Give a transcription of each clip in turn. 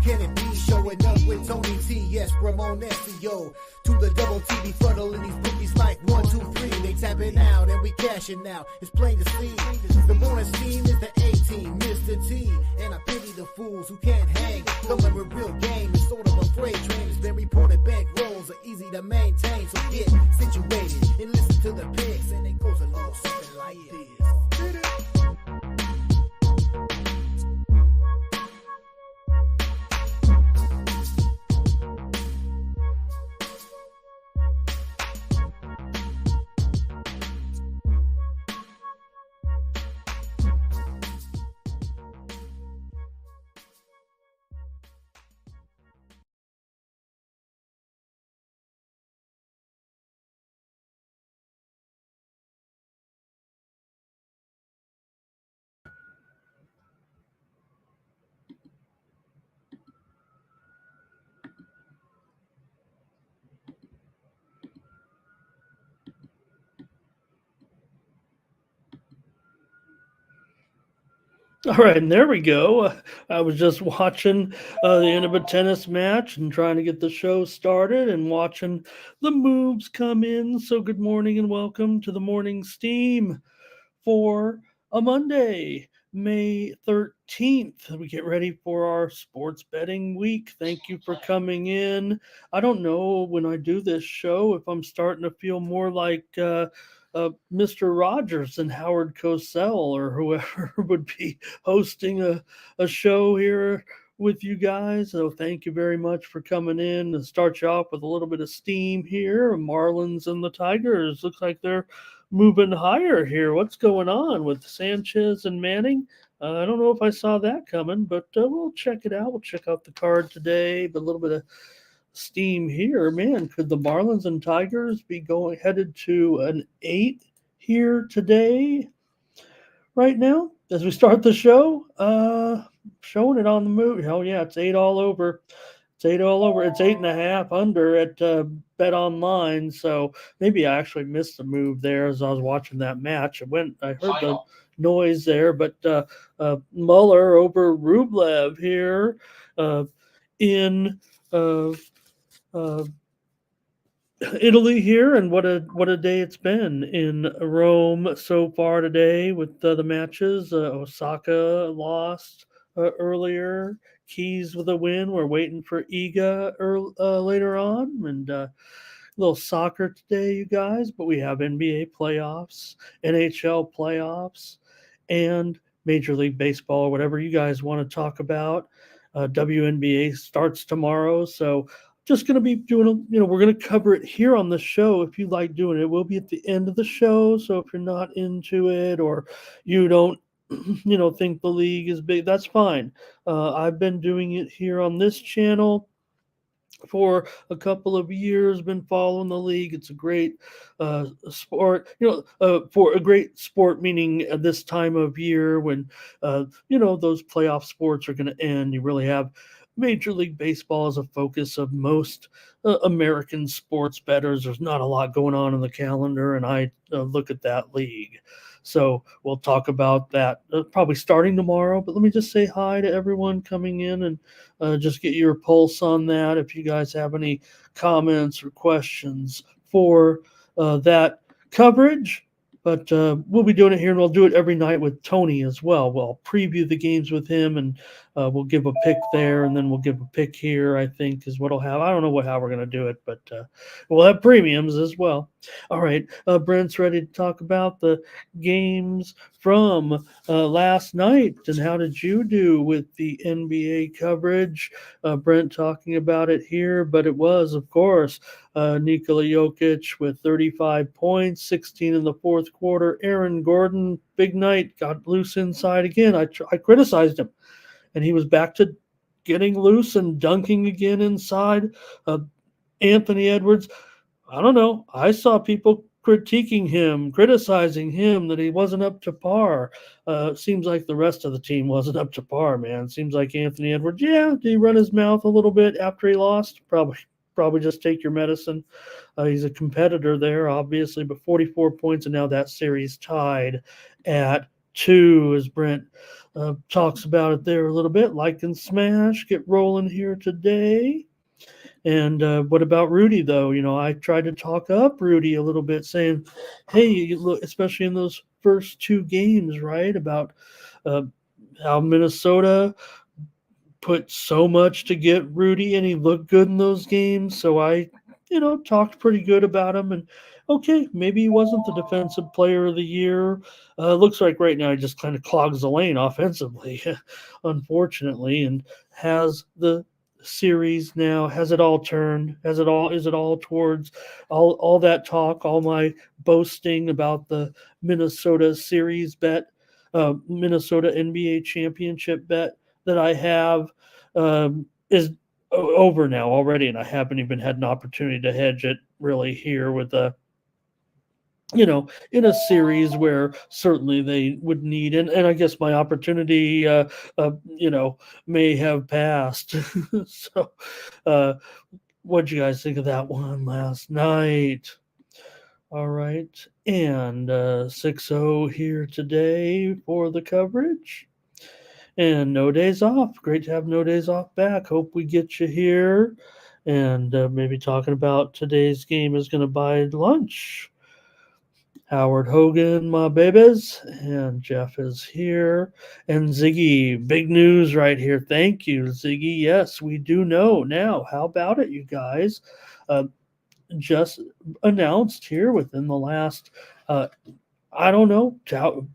can it be? Showing up with Tony T, yes, Ramon SEO. To the double T, befuddling these bookies like 1, 2, 3. They tapping out and we cashing out. It's plain to see. The bonus team is the A-team, Mr. T. And I pity the fools who can't hang. Coming with real game is sort of a freight train. It's been reported bank rolls are easy to maintain. So get situated and listen to the picks. And it goes a little something like this. All right, and there we go. I was just watching the end of a tennis match and trying to get the show started and watching the moves come in. So, good morning and welcome to the morning steam for a Monday, May 13th. We get ready for our sports betting week. Thank you for coming in. I don't know when I do this show if I'm starting to feel more like Mr. Rogers and Howard Cosell or whoever would be hosting a show here with you guys. So thank you very much for coming in and start you off with a little bit of steam here. Marlins and the Tigers looks like they're moving higher here. What's going on with Sanchez and Manning? I don't know if I saw that coming, but we'll check it out. We'll check out the card today, but a little bit of steam here. Man, could the Marlins and Tigers be headed to an 8 here today right now as we start the show? Showing it on the move. Oh yeah, it's 8 all over. It's 8 all over. It's 8.5 under at Bet Online. So maybe I actually missed the move there as I was watching that match. I heard the noise there, but Muller over Rublev here in Italy here, and what a day it's been in Rome so far today with the matches. Osaka lost earlier. Keys with a win. We're waiting for Iga later on, and a little soccer today, you guys. But we have NBA playoffs, NHL playoffs, and Major League Baseball, or whatever you guys want to talk about. WNBA starts tomorrow, so just going to be doing, we're going to cover it here on the show. If you like doing it, we'll be at the end of the show. So if you're not into it or you don't, think the league is big, that's fine. I've been doing it here on this channel for a couple of years, been following the league. It's a great sport, for a great sport, meaning this time of year when, those playoff sports are going to end. You really have Major League Baseball as a focus of most American sports bettors. There's not a lot going on in the calendar, and I look at that league. So we'll talk about that probably starting tomorrow. But let me just say hi to everyone coming in and just get your pulse on that. If you guys have any comments or questions for that coverage. But we'll be doing it here, and we'll do it every night with Tony as well. We'll preview the games with him, and we'll give a pick there, and then we'll give a pick here, I think, is what we'll have. I don't know how we're going to do it, but we'll have premiums as well. All right, Brent's ready to talk about the games from last night, and how did you do with the NBA coverage? Brent talking about it here, but it was, of course, Nikola Jokic with 35 points, 16 in the fourth quarter. Aaron Gordon, big night, got loose inside again. I criticized him, and he was back to getting loose and dunking again inside. Anthony Edwards, I don't know. I saw people criticizing him that he wasn't up to par. Seems like the rest of the team wasn't up to par, man. Seems like Anthony Edwards, did he run his mouth a little bit after he lost? Probably just take your medicine. He's a competitor there, obviously, but 44 points, and now that series tied at 2, as Brent talks about it there a little bit. Like and smash, get rolling here today. And what about Rudy, though? I tried to talk up Rudy a little bit, saying, hey, look, especially in those first 2 games, right, about uh, how Minnesota put so much to get Rudy, and he looked good in those games. So I, talked pretty good about him. And okay, maybe he wasn't the defensive player of the year. Looks like right now he just kind of clogs the lane offensively, unfortunately, and has the series now. Has it all turned? Has it all? Is it all towards all that talk, all my boasting about the Minnesota series bet, Minnesota NBA championship bet that I have is over now already, and I haven't even had an opportunity to hedge it really here with in a series where certainly they would need, and I guess my opportunity, may have passed. So, uh, what'd you guys think of that one last night? All right, and 6-0 here today for the coverage. And no days off. Great to have no days off back. Hope we get you here. And maybe talking about today's game is going to buy lunch. Howard Hogan, my babies. And Jeff is here. And Ziggy, big news right here. Thank you, Ziggy. Yes, we do know now. How about it, you guys? Just announced here within the last I don't know,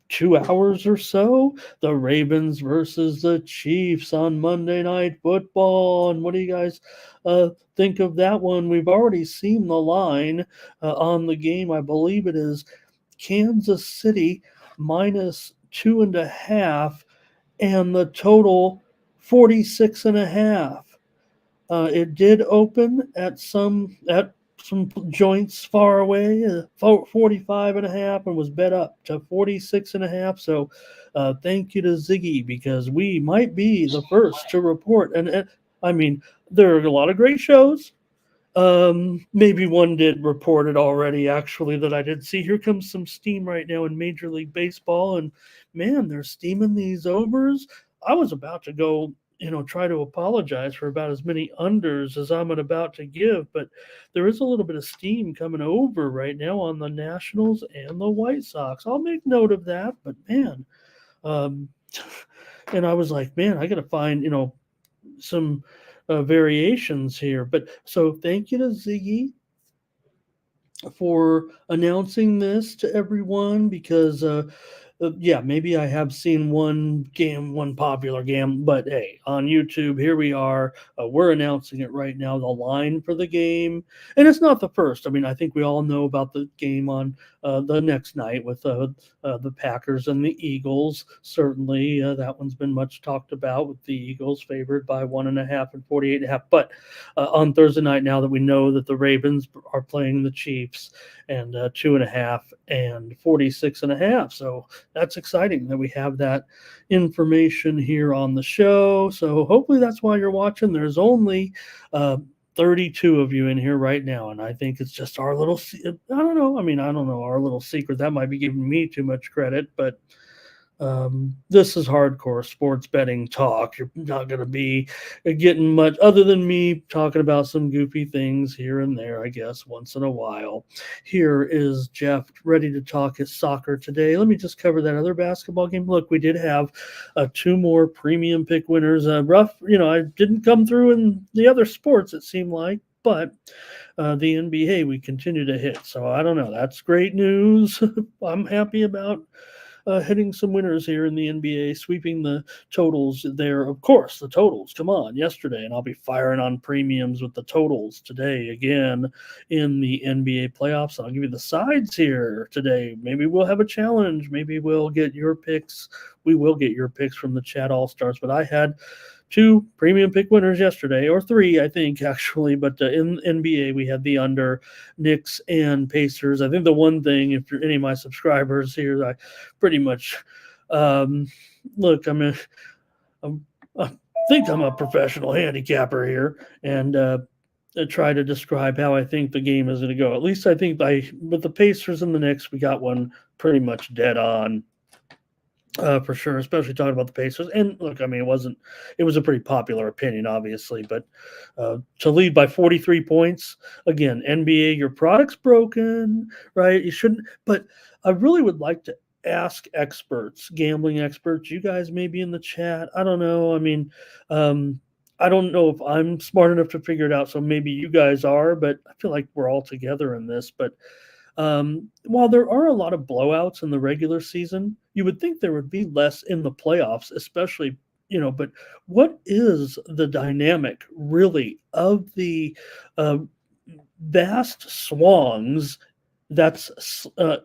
2 hours or so, the Ravens versus the Chiefs on Monday Night Football. And what do you guys think of that one? We've already seen the line on the game. I believe it is Kansas City minus 2.5, and the total 46.5. It did open at some joints far away, 45.5, and was bet up to 46.5. So thank you to Ziggy, because we might be the first to report. And I mean, there are a lot of great shows. Maybe one did report it already, actually, that I did see. Here comes some steam right now in Major League Baseball, and man, they're steaming these overs. I was about to go, try to apologize for about as many unders as I'm about to give, but there is a little bit of steam coming over right now on the Nationals and the White Sox. I'll make note of that, but man, um, and I was like, man, I got to find, some variations here. But so thank you to Ziggy for announcing this to everyone, because yeah, maybe I have seen one popular game, but hey, on YouTube, here we are. We're announcing it right now, the line for the game. And it's not the first. I mean, I think we all know about the game on the next night with the Packers and the Eagles. Certainly, that one's been much talked about, with the Eagles favored by 1.5 and 48.5. But on Thursday night, now that we know that the Ravens are playing the Chiefs, and 2.5 and 46.5. So that's exciting that we have that information here on the show. So hopefully that's why you're watching. There's only 32 of you in here right now, and I think it's just our little, I don't know. I mean, I don't know, our little secret. That might be giving me too much credit, but this is hardcore sports betting talk. You're not going to be getting much other than me talking about some goofy things here and there, I guess, once in a while. Here is Jeff ready to talk his soccer today. Let me just cover that other basketball game. Look, we did have 2 more premium pick winners. Rough, I didn't come through in the other sports, it seemed like, but the NBA, we continue to hit. So I don't know. That's great news. I'm happy about hitting some winners here in the NBA, sweeping the totals there. Of course, the totals, come on, yesterday, and I'll be firing on premiums with the totals today again in the NBA playoffs. I'll give you the sides here today. Maybe we'll have a challenge. Maybe we'll get your picks. We will get your picks from the chat All-Stars, but I had 2 premium pick winners yesterday, or 3, I think, actually. But in NBA, we had the under Knicks and Pacers. I think the one thing, if you're any of my subscribers here, I pretty much look. I think I'm a professional handicapper here, and I try to describe how I think the game is going to go. At least I think with the Pacers and the Knicks, we got one pretty much dead on. For sure, especially talking about the Pacers. And look, I mean, it was a pretty popular opinion, obviously, but to lead by 43 points, again, NBA, your product's broken, right? You shouldn't, but I really would like to ask experts, gambling experts, you guys maybe in the chat. I don't know. I mean, um, I don't know if I'm smart enough to figure it out. So maybe you guys are, but I feel like we're all together in this. But while there are a lot of blowouts in the regular season, you would think there would be less in the playoffs, especially, but what is the dynamic really of the uh, vast swans? That's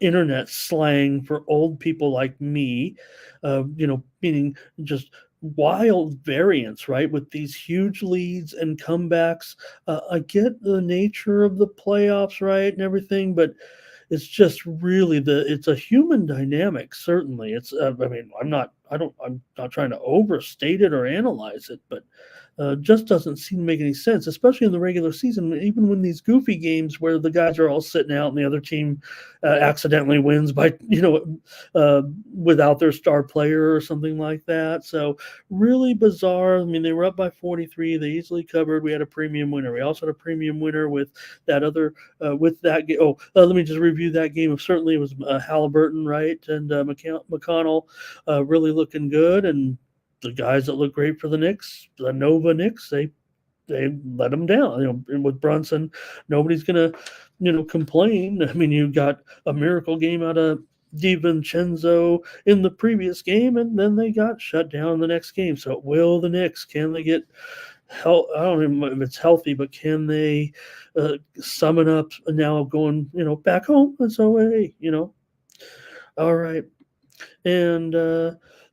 internet slang for old people like me, meaning just wild variance, right? With these huge leads and comebacks. I get the nature of the playoffs, right, and everything, but it's just really it's a human dynamic. Certainly, it's. I mean, I'm not trying to overstate it or analyze it, but just doesn't seem to make any sense, especially in the regular season. Even when these goofy games where the guys are all sitting out and the other team accidentally wins by without their star player or something like that. So really bizarre. I mean, they were up by 43. They easily covered. We had a premium winner. We also had a premium winner with that other with that game. Oh, let me just review that game. Certainly, it was Halliburton, right, and McConnell really looking good, and the guys that look great for the Knicks, the Nova Knicks, they let them down. And with Brunson, nobody's gonna, complain. I mean, you got a miracle game out of DiVincenzo in the previous game, and then they got shut down in the next game. So will the Knicks, can they get health? I don't even know if it's healthy, but can they summon up now going, back home? And so hey, all right. And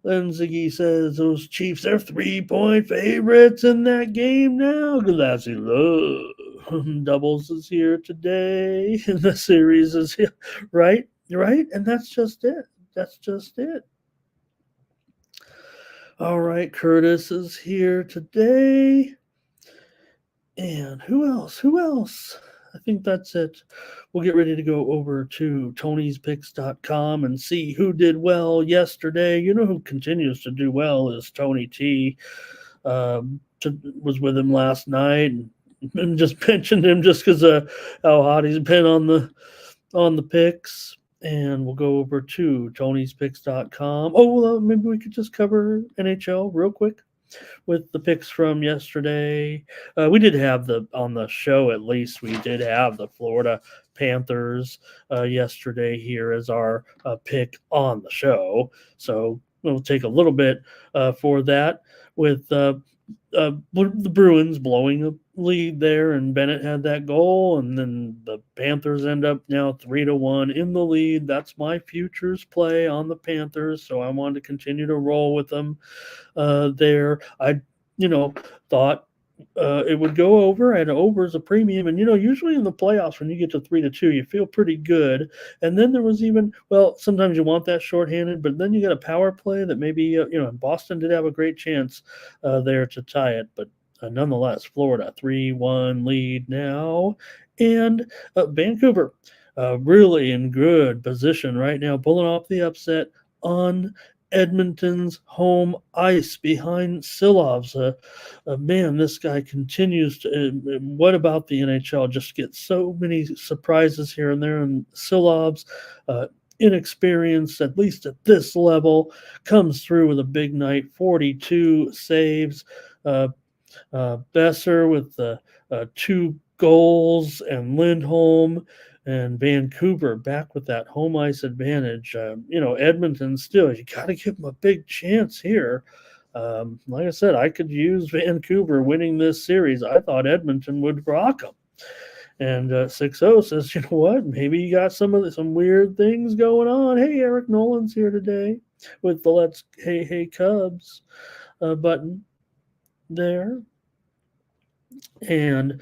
then Ziggy says those Chiefs, they're 3-point favorites in that game now. Glassy Love doubles is here today. And the series is here. Right? Right? And that's just it. That's just it. All right, Curtis is here today. And who else? Who else? I think that's it. We'll get ready to go over to Tony'sPicks.com and see who did well yesterday. You know who continues to do well is Tony T. Was with him last night and just mentioned him just because of how hot he's been on the picks. And we'll go over to Tony'sPicks.com. Oh, well, maybe we could just cover NHL real quick with the picks from yesterday. We did have on the show, at least we did have the Florida Panthers yesterday here as our pick on the show. So we'll take a little bit for that with the Bruins blowing a lead there, and Bennett had that goal, and then the Panthers end up now 3-1 in the lead. That's my futures play on the Panthers, so I wanted to continue to roll with them there. I, thought it would go over, and over is a premium. And usually in the playoffs, when you get to 3-2, you feel pretty good. And then there was sometimes you want that shorthanded, but then you got a power play that maybe Boston did have a great chance there to tie it, but nonetheless, Florida 3-1 lead now, and Vancouver really in good position right now, pulling off the upset on Edmonton's home ice behind Silovs. Man, this guy continues to. What about the NHL? Just get so many surprises here and there, and Silovs, inexperienced, at least at this level, comes through with a big night. 42 saves. Besser with the 2 goals, and Lindholm and Vancouver back with that home ice advantage. Edmonton still, you got to give them a big chance here. Like I said, I could use Vancouver winning this series. I thought Edmonton would rock them. And 6-0 says, you know what? Maybe you got some weird things going on. Hey, Eric Nolan's here today with the Let's Hey Cubs button there. And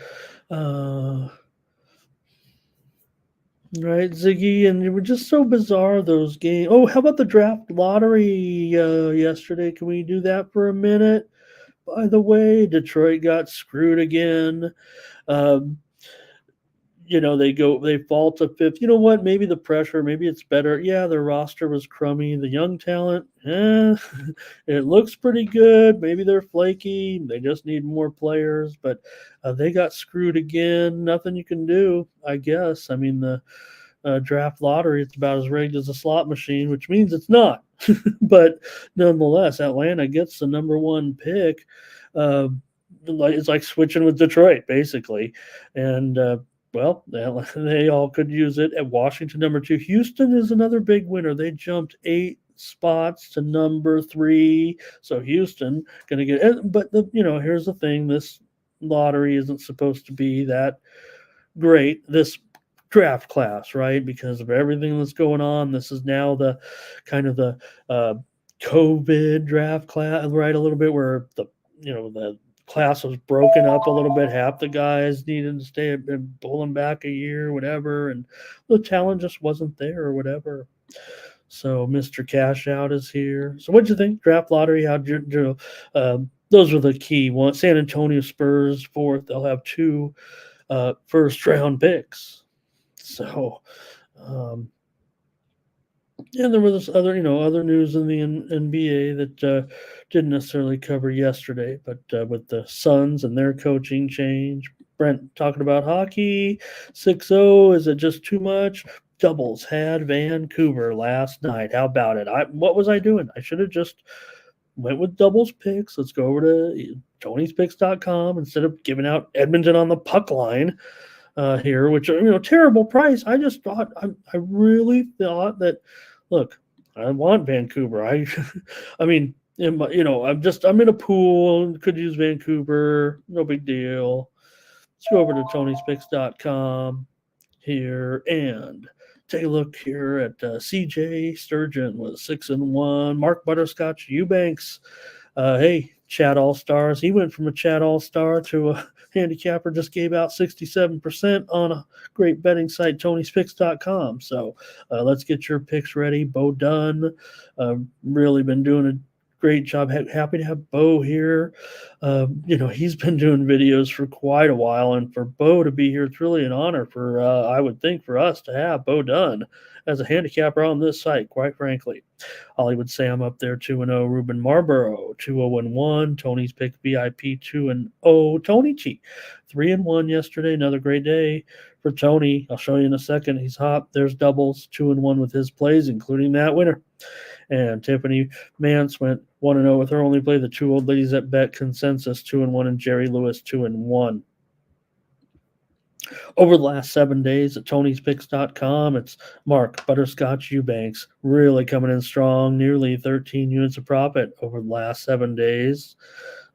right, Ziggy, and they were just so bizarre, those games. Oh, how about the draft lottery yesterday? Can we do that for a minute? By the way, Detroit got screwed again. they fall to fifth. You know what? Maybe the pressure, maybe it's better. Yeah, their roster was crummy. The young talent, it looks pretty good. Maybe they're flaky. They just need more players, but they got screwed again. Nothing you can do, I guess. I mean, the draft lottery, it's about as rigged as a slot machine, which means it's not. But nonetheless, Atlanta gets the number one pick. It's like switching with Detroit, basically. And well, they all could use it. At Washington, number two. Houston is another big winner. They jumped 8 spots to number 3. So Houston going to get. But here's the thing: this lottery isn't supposed to be that great. This draft class, right? Because of everything that's going on. This is now the kind of the COVID draft class, right? A little bit where the class was broken up a little bit. Half the guys needed to stay and pulling back a year, whatever, and the talent just wasn't there or whatever. So Mr. Cash Out is here. So what'd you think? Draft lottery? How'd you those were the key ones. San Antonio Spurs fourth. They'll have 2 first round picks. So, and there was other news in the NBA that didn't necessarily cover yesterday, but with the Suns and their coaching change, Brent talking about hockey, 6-0, is it just too much? Doubles had Vancouver last night. How about it? What was I doing? I should have just went with doubles picks. Let's go over to Tony'sPicks.com instead of giving out Edmonton on the puck line. Here, which terrible price. I just thought I really thought that. Look, I want Vancouver. I mean, I'm in a pool. Could use Vancouver. No big deal. Let's go over to Tony'sPicks.com here and take a look here at CJ Sturgeon with 6-1. Mark Butterscotch Eubanks. Hey, Chad All-Stars. He went from a Chad All-Star to a handicapper, just gave out 67% on a great betting site, Tony'sPicks.com. So let's get your picks ready. Bo Dunn, really been doing a great job. Happy to have Bo here. He's been doing videos for quite a while, and for Bo to be here, it's really an honor for, I would think, for us to have Bo Dunn as a handicapper on this site, quite frankly. Hollywood Sam up there, 2-0. Ruben Marlboro, 2-0-1. Tony's Pick VIP, 2-0. Tony G, 3-1 yesterday. Another great day for Tony. I'll show you in a second. He's hot. There's doubles, 2-1 with his plays, including that winner. And Tiffany Mance went 1-0 with her only play. The 2 old ladies at Bet Consensus, 2-1, and Jerry Lewis, 2-1. Over the last 7 days at Tony'sPicks.com, it's Mark Butterscotch Eubanks really coming in strong, nearly 13 units of profit over the last 7 days.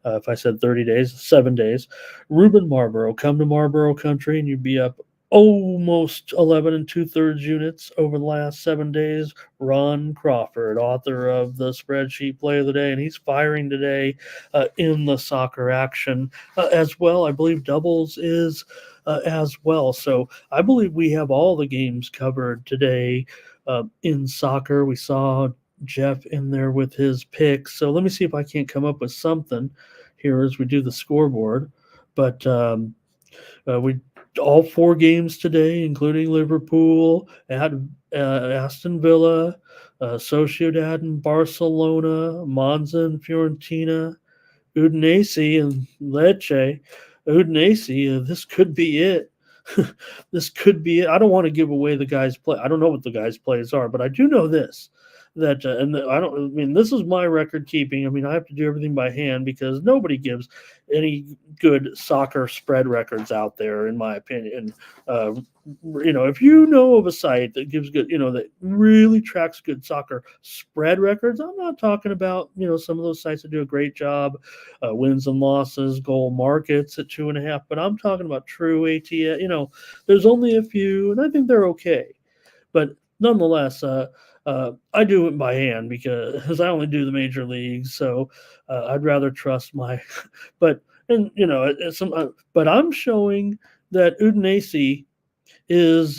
If I said 30 days, 7 days. Ruben Marlboro, come to Marlboro Country and you'd be up almost 11 2/3 units over the last 7 days. Ron Crawford, author of the Spreadsheet Play of the Day, and he's firing today in the soccer action as well. I believe doubles is as well. So I believe we have all the games covered today in soccer. We saw Jeff in there with his picks. So let me see if I can't come up with something here as we do the scoreboard. But we all 4 games today, including Liverpool, at Aston Villa, Sociedad and Barcelona, Monza and Fiorentina, Udinese and Lecce. Udinese, this could be it. This could be it. I don't want to give away the guys' play. I don't know what the guys' plays are, but I do know this. That this is my record keeping. I mean, I have to do everything by hand because nobody gives any good soccer spread records out there, in my opinion. If you know of a site that gives good, that really tracks good soccer spread records, I'm not talking about, some of those sites that do a great job, wins and losses, goal markets at 2.5, but I'm talking about true ATS. There's only a few, and I think they're okay, but nonetheless, I do it by hand because I only do the major leagues, so I'd rather trust my. But I'm showing that Udinese is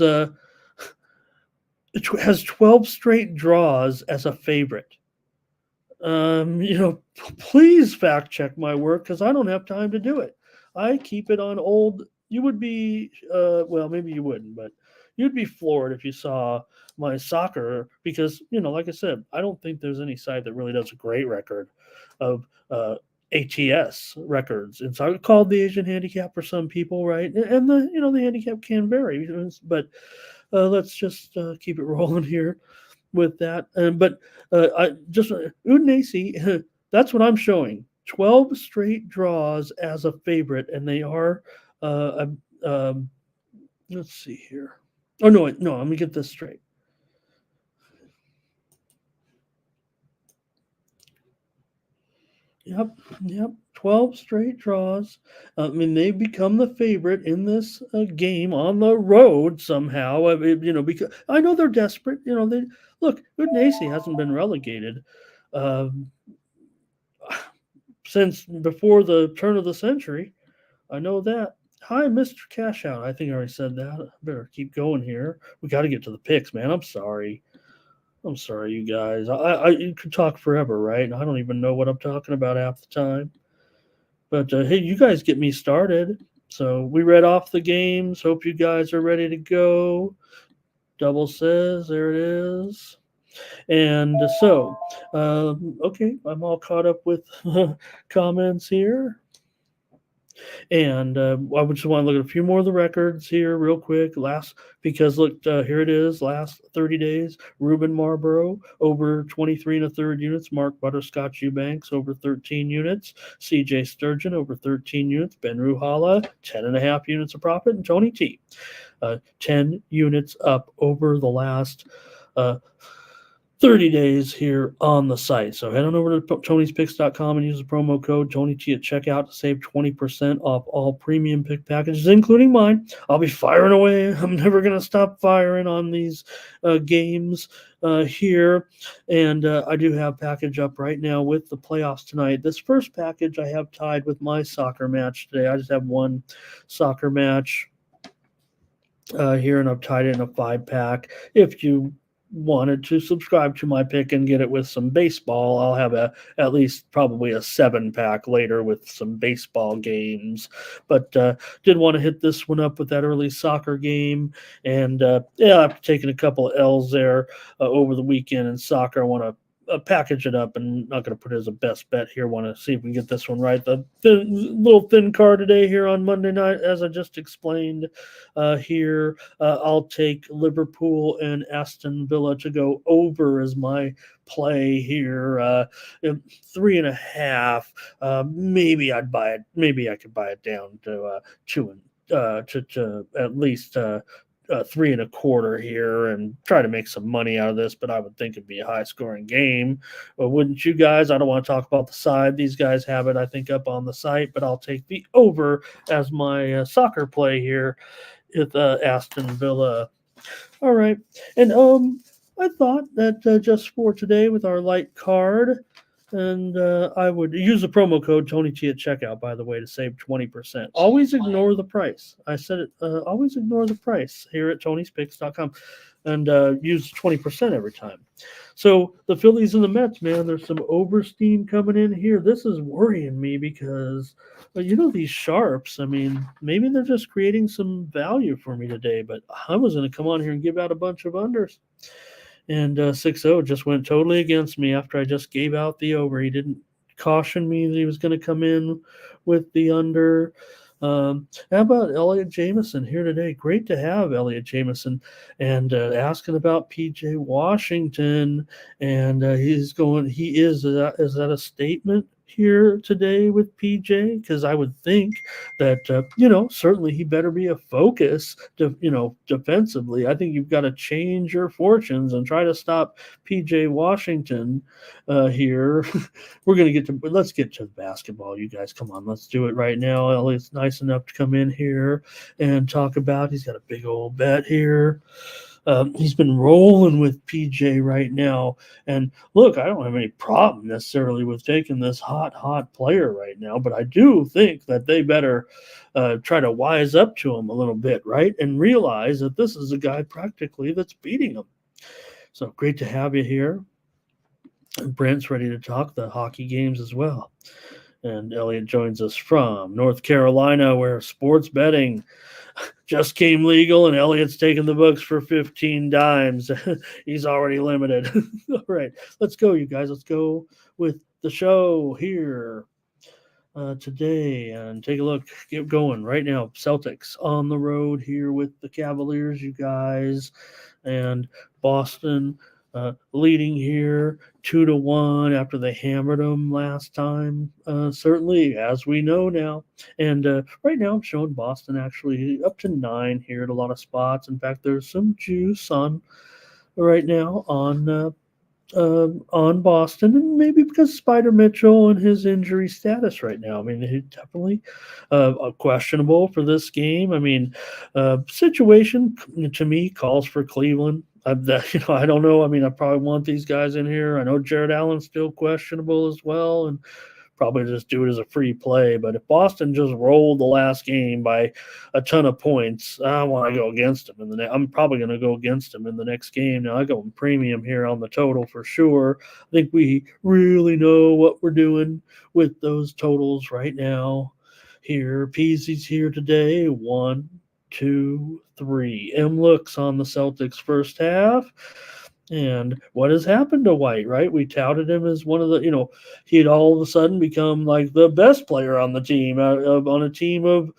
has 12 straight draws as a favorite. Please fact check my work because I don't have time to do it. I keep it on old you would be well, maybe you wouldn't, but you'd be floored if you saw my soccer because like I said, I don't think there's any site that really does a great record of ATS records. It's called the Asian handicap for some people, right? And the handicap can vary, but let's just keep it rolling here with that. But I just Udinese, that's what I'm showing. 12 straight draws as a favorite, and they are. Um, let's see here. Oh no, no, let me get this straight. Yep. 12 straight draws. I mean, they've become the favorite in this game on the road somehow. I mean, because I know they're desperate. They look. Udinese hasn't been relegated since before the turn of the century. I know that. Hi, Mr. Cashout. I think I already said that. I better keep going here. We got to get to the picks, man. I'm sorry. You guys. You could talk forever, right? I don't even know what I'm talking about half the time. But hey, you guys get me started. So we read off the games. Hope you guys are ready to go. Double says there it is. And so, okay, I'm all caught up with comments here. And I just want to look at a few more of the records here real quick. Because look, here it is. Last 30 days, Ruben Marlboro over 23 and a third units. Mark Butterscotch Eubanks over 13 units. C.J. Sturgeon over 13 units. Ben Ruhala 10 and a half units of profit, and Tony T 10 units up over the last 30 days here on the site. So head on over to Tony'sPicks.com and use the promo code TonyT at checkout to save 20% off all premium pick packages, including mine. I'll be firing away. I'm never going to stop firing on these games here. And I do have package up right now with the playoffs tonight. This first package I have tied with my soccer match today. I just have one soccer match here, and I've tied it in a 5-pack. If you wanted to subscribe to my pick and get it with some baseball, I'll have at least probably a 7-pack later with some baseball games. But did want to hit this one up with that early soccer game, and after taking a couple of L's there over the weekend in soccer, I want to package it up, and not going to put it as a best bet here. Want to see if we can get this one right. The little thin card today here on Monday night, as I just explained here. I'll take Liverpool and Aston Villa to go over as my play here. 3.5. Maybe I'd buy it. Maybe I could buy it down to 2 and to at least 3.25 here and try to make some money out of this, but I would think it'd be a high scoring game. Wouldn't you guys? I don't want to talk about the side. These guys have it, I think, up on the site, but I'll take the over as my soccer play here with Aston Villa. All right. And I thought that just for today with our light card, and I would use the promo code TonyT at checkout, by the way, to save 20%. Always ignore the price. I said it. Always ignore the price here at Tony'sPicks.com, and use 20% every time. So the Phillies and the Mets, man, there's some oversteam coming in here. This is worrying me because, these sharps, I mean, maybe they're just creating some value for me today, but I was going to come on here and give out a bunch of unders. And 6-0 just went totally against me after I just gave out the over. He didn't caution me that he was going to come in with the under. How about Elliot Jameson here today? Great to have Elliot Jameson, and asking about PJ Washington. And he is. Is that a statement here today with PJ? Because I would think that certainly he better be a focus defensively. I think you've got to change your fortunes and try to stop PJ Washington here. Let's get to basketball, you guys. Come on, let's do it right now. Elliot's nice enough to come in here and talk about. He's got a big old bet here. He's been rolling with PJ right now. And look, I don't have any problem necessarily with taking this hot player right now, but I do think that they better try to wise up to him a little bit, right? And realize that this is a guy practically that's beating him. So great to have you here. And Brent's ready to talk the hockey games as well. And Elliot joins us from North Carolina, where sports betting just came legal, and Elliot's taking the books for 15 dimes. He's already limited. All right, let's go, you guys. Let's go with the show here today and take a look. Get going right now. Celtics on the road here with the Cavaliers, you guys, and Boston leading here 2-1 after they hammered them last time. Certainly, as we know now. And right now, I'm showing Boston actually up to 9 here at a lot of spots. In fact, there's some juice on right now on Boston, and maybe because Spider Mitchell and his injury status right now. I mean, he's definitely questionable for this game. I mean, situation to me calls for Cleveland. I don't know. I mean, I probably want these guys in here. I know Jared Allen's still questionable as well, and probably just do it as a free play. But if Boston just rolled the last game by a ton of points, I want to go against them. I'm probably going to go against them in the next game. Now I go in premium here on the total for sure. I think we really know what we're doing with those totals right now. Here, Peasy's here today. 1, 2, 3. M looks on the Celtics first half. And what has happened to White, right? We touted him as one of the, he had all of a sudden become like the best player on the team, on a team of,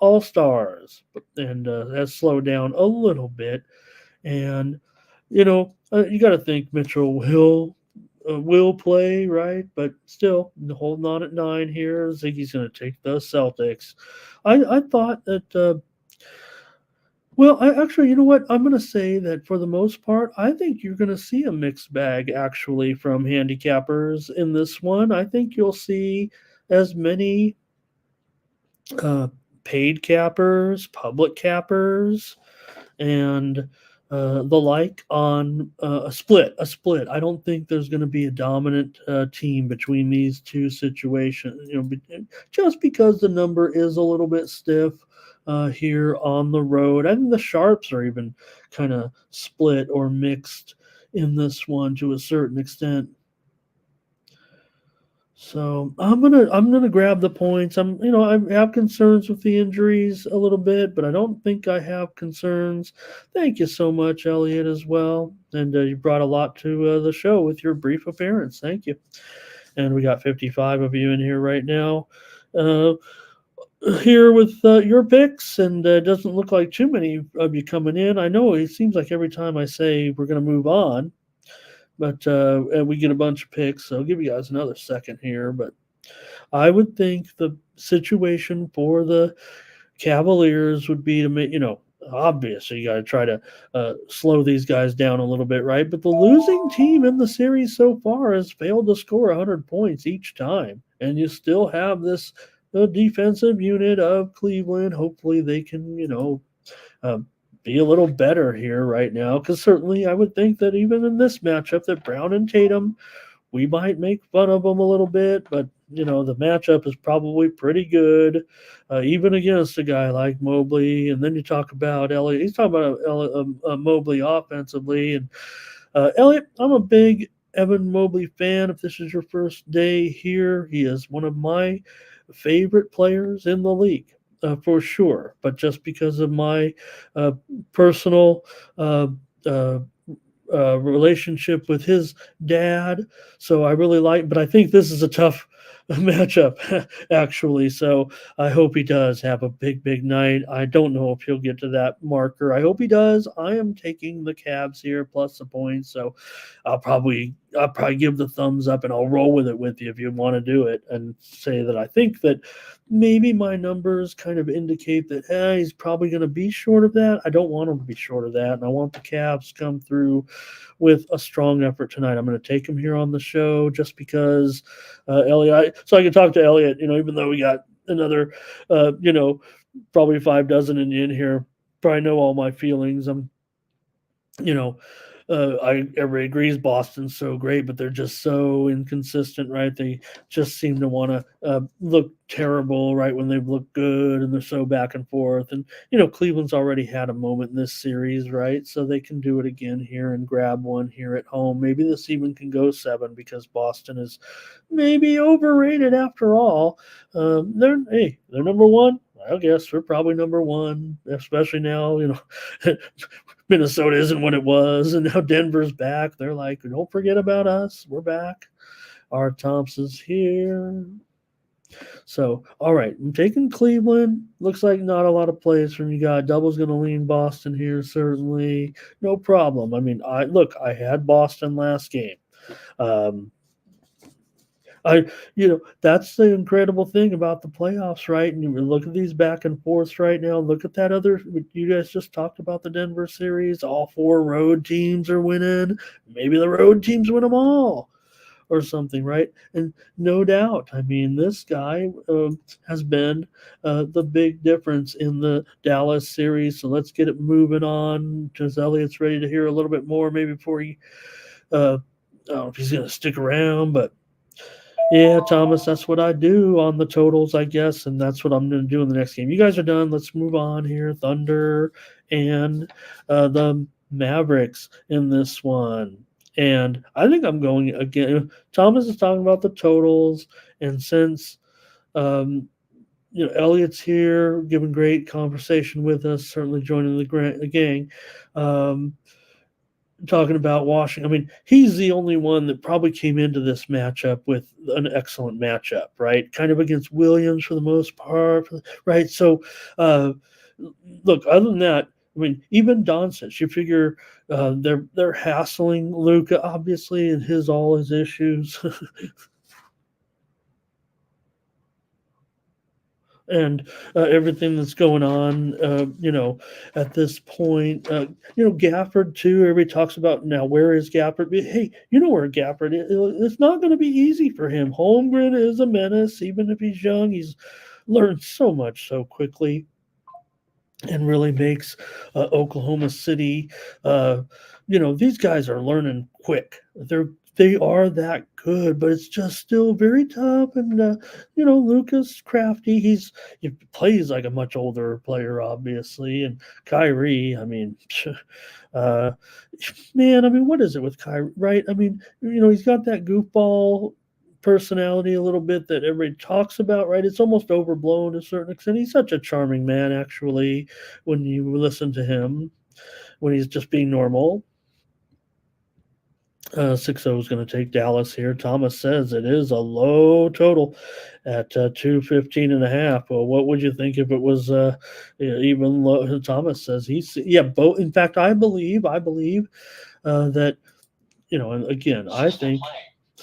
all stars. And that's slowed down a little bit. And, you got to think Mitchell will play, right? But still, holding on at 9 here. Ziggy's going to take the Celtics. I thought that. Actually, you know what? I'm going to say that for the most part, I think you're going to see a mixed bag actually from handicappers in this one. I think you'll see as many paid cappers, public cappers, and the like on a split. I don't think there's going to be a dominant team between these two situations. Just because the number is a little bit stiff here on the road. I think the sharps are even kind of split or mixed in this one to a certain extent. So I'm gonna grab the points. I have concerns with the injuries a little bit, but I don't think I have concerns. Thank you so much, Elliot, as well, and you brought a lot to the show with your brief appearance. Thank you. And we got 55 of you in here right now. Here with your picks, and it doesn't look like too many of you coming in. I know it seems like every time I say we're going to move on, but we get a bunch of picks. So I'll give you guys another second here. But I would think the situation for the Cavaliers would be to make, obviously you got to try to slow these guys down a little bit, right? But the losing team in the series so far has failed to score 100 points each time, and you still have this defensive unit of Cleveland. Hopefully they can, be a little better here right now, because certainly I would think that even in this matchup that Brown and Tatum, we might make fun of them a little bit, but the matchup is probably pretty good, even against a guy like Mobley. And then you talk about Elliott. He's talking about Mobley offensively, and Elliott. I'm a big Evan Mobley fan. If this is your first day here, he is one of my favorite players in the league. For sure, but just because of my personal relationship with his dad, so I really like. But I think this is a tough matchup, actually. So I hope he does have a big night. I don't know if he'll get to that marker. I hope he does. I am taking the Cavs here plus the points, so I'll probably give the thumbs up, and I'll roll with it with you if you want to do it, and say that I think that maybe my numbers kind of indicate that he's probably going to be short of that. I don't want him to be short of that, and I want the Cavs to come through with a strong effort tonight. I'm going to take him here on the show just because Elliot. So I can talk to Elliot. Even though we got another, probably 5 dozen in here, probably know all my feelings. I'm, Everybody agrees Boston's so great, but they're just so inconsistent, right? They just seem to want to look terrible, right, when they've looked good, and they're so back and forth. And Cleveland's already had a moment in this series, right? So they can do it again here and grab one here at home. Maybe this even can go 7 because Boston is maybe overrated after all. They're number one. I guess we're probably number one, especially now. Minnesota isn't what it was, and now Denver's back. They're like, don't forget about us. We're back. Our Thompson's here. So, all right, I'm taking Cleveland. Looks like not a lot of plays from you guys. Double's going to lean Boston here, certainly. No problem. I mean, I had Boston last game. Um, that's the incredible thing about the playoffs, right? And you look at these back and forths right now. Look at that other. You guys just talked about the Denver series. All 4 road teams are winning. Maybe the road teams win them all, or something, right? And no doubt, I mean, this guy has been the big difference in the Dallas series. So let's get it moving on because Elliott's ready to hear a little bit more, maybe before he. I don't know if he's going to stick around, but. Yeah, Thomas, that's what I do on the totals, I guess, and that's what I'm going to do in the next game. You guys are done. Let's move on here. Thunder and the Mavericks in this one. And I think I'm going again. Thomas is talking about the totals, and since Elliott's here, giving great conversation with us, certainly joining the gang. Talking about Washington. I mean, he's the only one that probably came into this matchup with an excellent matchup, right? Kind of against Williams for the most part, right? So, look, other than that, I mean, even Doncic, you figure they're hassling Luka, obviously, and all his issues. And everything that's going on, at this point. Gafford too. Everybody talks about now where is Gafford? But hey, you know where Gafford is. It's not going to be easy for him. Holmgren is a menace, even if he's young. He's learned so much so quickly, and really makes Oklahoma City. These guys are learning quick. They are that good, but it's just still very tough. And Luka's crafty. He plays like a much older player, obviously. And Kyrie, I mean, man, I mean, what is it with Kyrie, right? I mean, he's got that goofball personality a little bit that everybody talks about, right? It's almost overblown to a certain extent. He's such a charming man, actually, when you listen to him, when he's just being normal. 6-0 is going to take Dallas here. Thomas says it is a low total at 215.5. Well, what would you think if it was even low? Thomas says both. In fact, I believe that, and again, I think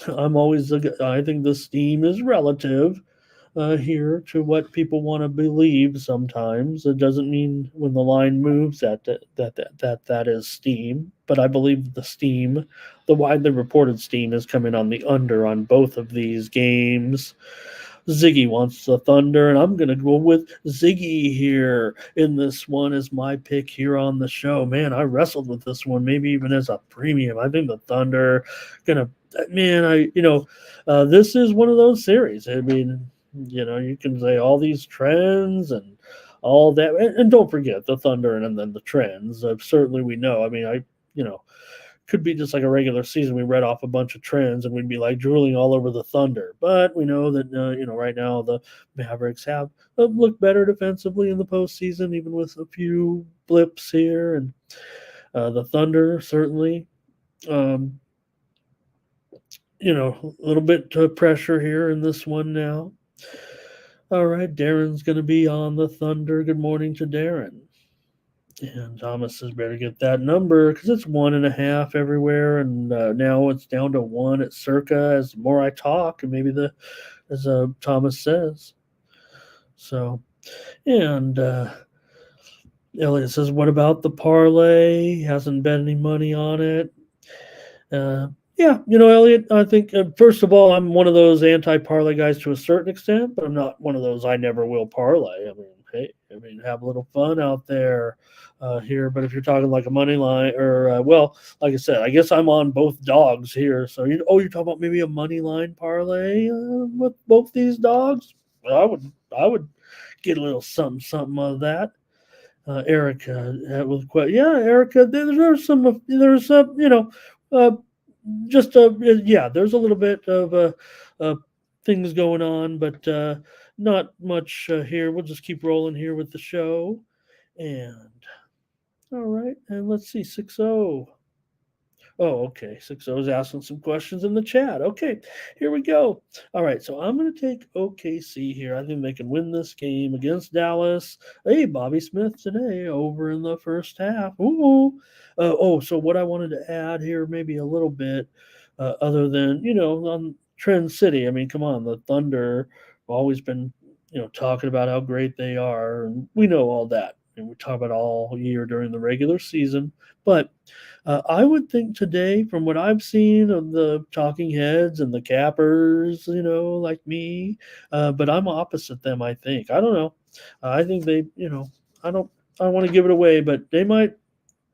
I think the steam is relative here to what people want to believe. Sometimes it doesn't mean when the line moves that is steam, but I believe the widely reported steam is coming on the under on both of these games. Ziggy wants the Thunder, and I'm going to go with Ziggy here in this one as my pick here on the show. Man, I wrestled with this one, maybe even as a premium. I think the Thunder this is one of those series. I mean, you can say all these trends and all that, and don't forget the Thunder and then the trends. Certainly, we know. I mean, could be just like a regular season. We read off a bunch of trends and we'd be like drooling all over the Thunder. But we know that, right now the Mavericks have looked better defensively in the postseason, even with a few blips here. And the Thunder certainly, a little bit of pressure here in this one now. All right, Darren's going to be on the Thunder. Good morning to Darren. And Thomas says better get that number because it's 1.5 everywhere, and now it's down to 1 at Circa. As the more I talk, and maybe as Thomas says. So, and Elliot says, "What about the parlay? Hasn't bet any money on it." Yeah, Elliot, I think, first of all, I'm one of those anti-parlay guys to a certain extent, but I'm not one of those I never will parlay. I mean, hey, I mean, have a little fun out there here. But if you're talking like a money line or, well, like I said, I guess I'm on both dogs here. So, you're talking about maybe a money line parlay with both these dogs? Well, I would get a little something, something of that. Erica with yeah, Erica. There's uh, just yeah, there's a little bit of things going on, but not much here. We'll just keep rolling here with the show, and all right, and let's see 6-0. Oh, okay. 6-0 is asking some questions in the chat. Okay, here we go. All right, so I'm going to take OKC here. I think they can win this game against Dallas. Hey, Bobby Smith today over in the first half. Ooh. So what I wanted to add here, maybe a little bit, other than, on Trend City. I mean, come on, the Thunder have always been, talking about how great they are, and we know all that. And we talk about all year during the regular season. But I would think today, from what I've seen of the talking heads and the cappers, like me, but I'm opposite them, I think. I don't know. I think I don't want to give it away, but they might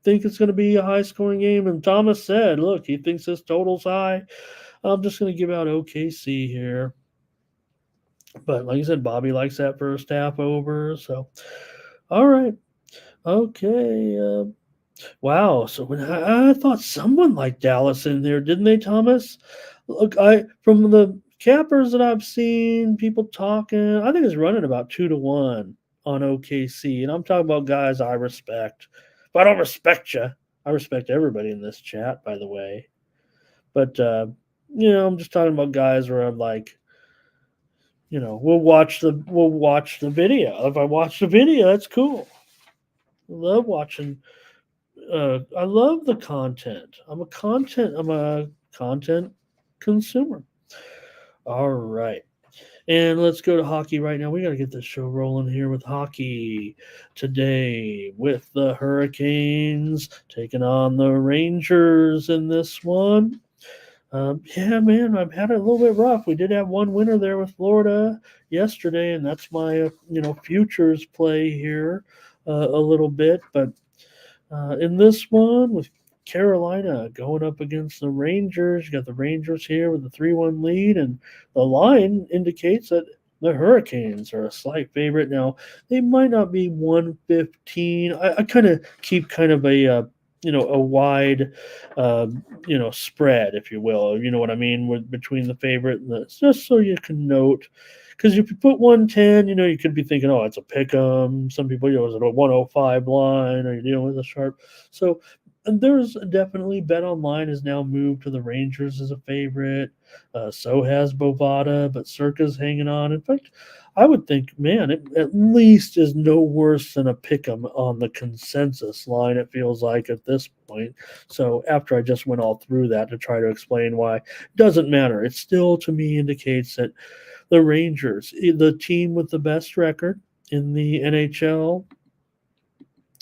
think it's going to be a high scoring game. And Thomas said, look, he thinks this total's high. I'm just going to give out OKC here. But like I said, Bobby likes that first half over. So, all right. Okay. Wow. So when I thought someone like Dallas in there, didn't they, Thomas? Look, from the cappers that I've seen, people talking, I think it's running about 2-1 on OKC. And I'm talking about guys I respect. If I don't respect you, I respect everybody in this chat, by the way. But I'm just talking about guys where I'm like, we'll watch the video. If I watch the video, that's cool. I love watching. I love the content. I'm a content consumer. All right. And let's go to hockey right now. We got to get this show rolling here with hockey today with the Hurricanes taking on the Rangers in this one. Yeah, man, I've had it a little bit rough. We did have one winner there with Florida yesterday, and that's my futures play here a little bit. But in this one, with Carolina going up against the Rangers, you got the Rangers here with a 3-1 lead, and the line indicates that the Hurricanes are a slight favorite. Now, they might not be 115. I kind of keep kind of a wide, spread, if you will. You know what I mean, between the favorite and the, just so you can note. Because if you put 110, you could be thinking, oh, it's a pick 'em. Some people, is it a 105 line? Are you dealing with a sharp? So there's definitely Bet Online has now moved to the Rangers as a favorite. So has Bovada, but Circa's hanging on. In fact, I would think, man, it at least is no worse than a pick 'em on the consensus line, it feels like at this point. So after I just went all through that to try to explain why, it doesn't matter. It still, to me, indicates that the Rangers, the team with the best record in the NHL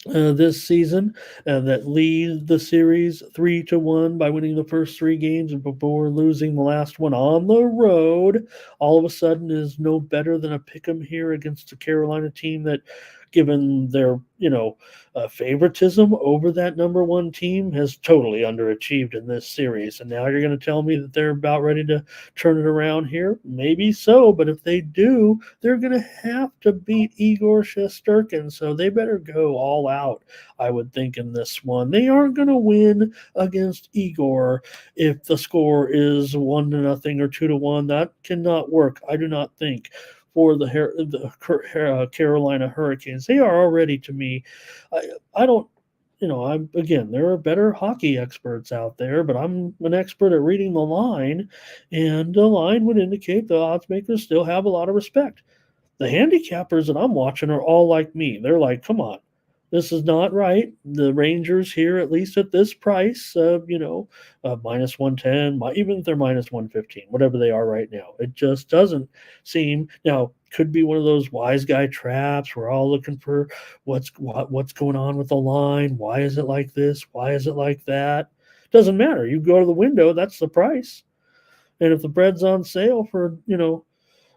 this season, that lead the series 3-1 by winning the first three games and before losing the last one on the road, all of a sudden is no better than a pick 'em here against a Carolina team that, given their favoritism over that number one team, has totally underachieved in this series. And now you're going to tell me that they're about ready to turn it around here? Maybe so, but if they do, they're going to have to beat Igor Shesterkin, so they better go all out, I would think, in this one. They aren't going to win against Igor if the score is 1-0 or 2-1. That cannot work, I do not think, for the Carolina Hurricanes. They are already, to me, I don't, there are better hockey experts out there, but I'm an expert at reading the line, and the line would indicate the odds makers still have a lot of respect. The handicappers that I'm watching are all like me. They're like, come on, this is not right. The Rangers here, at least at this price, minus 110, even if they're minus 115, whatever they are right now. It just doesn't seem. Now, could be one of those wise guy traps. We're all looking for what's going on with the line. Why is it like this? Why is it like that? Doesn't matter. You go to the window, that's the price. And if the bread's on sale for,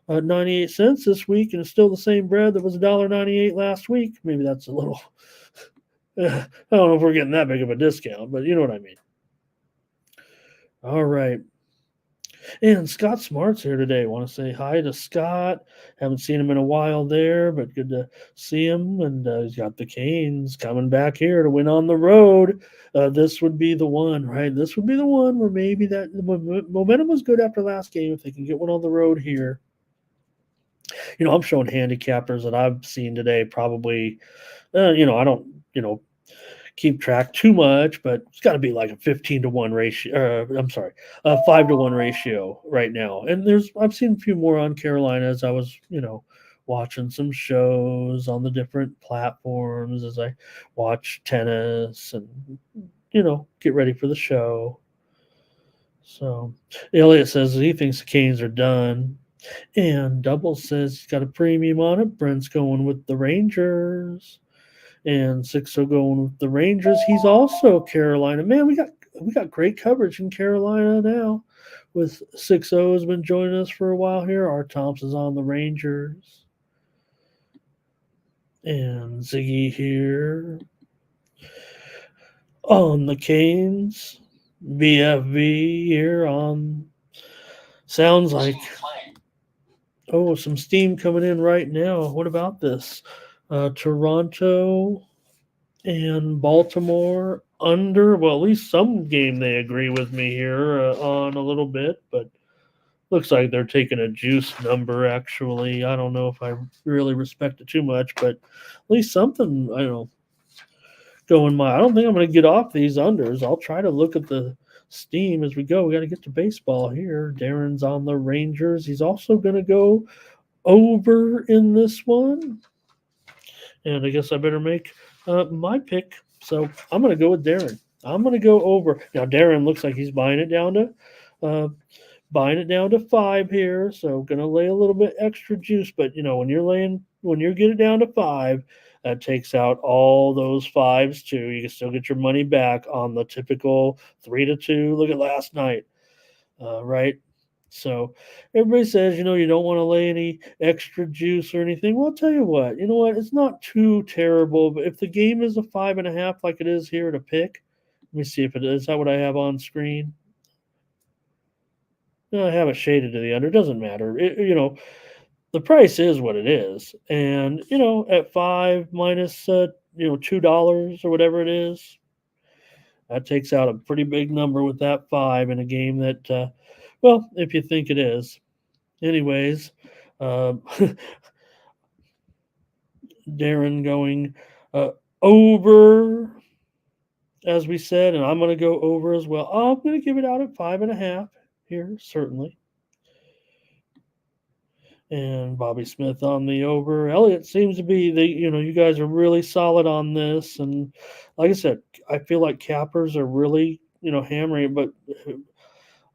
98 cents this week, and it's still the same bread that was $1.98 last week. Maybe that's a little. I don't know if we're getting that big of a discount, but you know what I mean. All right. And Scott Smart's here today. Want to say hi to Scott. Haven't seen him in a while there, but good to see him. And he's got the Canes coming back here to win on the road. This would be the one, right? This would be the one where maybe that the momentum was good after last game. If they can get one on the road here. I'm showing handicappers that I've seen today probably, I don't, keep track too much, but it's got to be like a 15-1 ratio. I'm sorry, a 5-1 ratio right now. And I've seen a few more on Carolina as I was, watching some shows on the different platforms as I watch tennis and, get ready for the show. So Elliot says he thinks the Canes are done. And Double says he's got a premium on it. Brent's going with the Rangers. And Sixo going with the Rangers. He's also Carolina. Man, we got great coverage in Carolina now. With Sixo has been joining us for a while here. Art Thompson's on the Rangers. And Ziggy here on the Canes. BFV here on. Sounds like. Oh, some steam coming in right now. What about this? Toronto and Baltimore under. Well, at least some game they agree with me here on a little bit, but looks like they're taking a juice number, actually. I don't know if I really respect it too much, but at least something, I don't know, going my. I don't think I'm going to get off these unders. I'll try to look at the steam as we go. We got to get to baseball here. Darren's on the Rangers. He's also going to go over in this one. And I guess I better make my pick. So I'm going to go with Darren. I'm going to go over. Now, Darren looks like he's buying it down to 5 here. So going to lay a little bit extra juice. But, when you're getting down to 5, that takes out all those 5s too. You can still get your money back on the typical 3-2. Look at last night, right? So everybody says, you don't want to lay any extra juice or anything. Well, I'll tell you what, it's not too terrible. But if the game is a 5.5 like it is here to pick, let me see if it is. That what I have on screen? No, I have it shaded to the under. It doesn't matter. The price is what it is. And, at 5 minus, $2 or whatever it is, that takes out a pretty big number with that 5 in a game that, well, if you think it is. Anyways, Darren going over, as we said, and I'm going to go over as well. I'm going to give it out at 5.5 here, certainly. And Bobby Smith on the over. Elliott seems to be you guys are really solid on this. And like I said, I feel like cappers are really, hammering it, but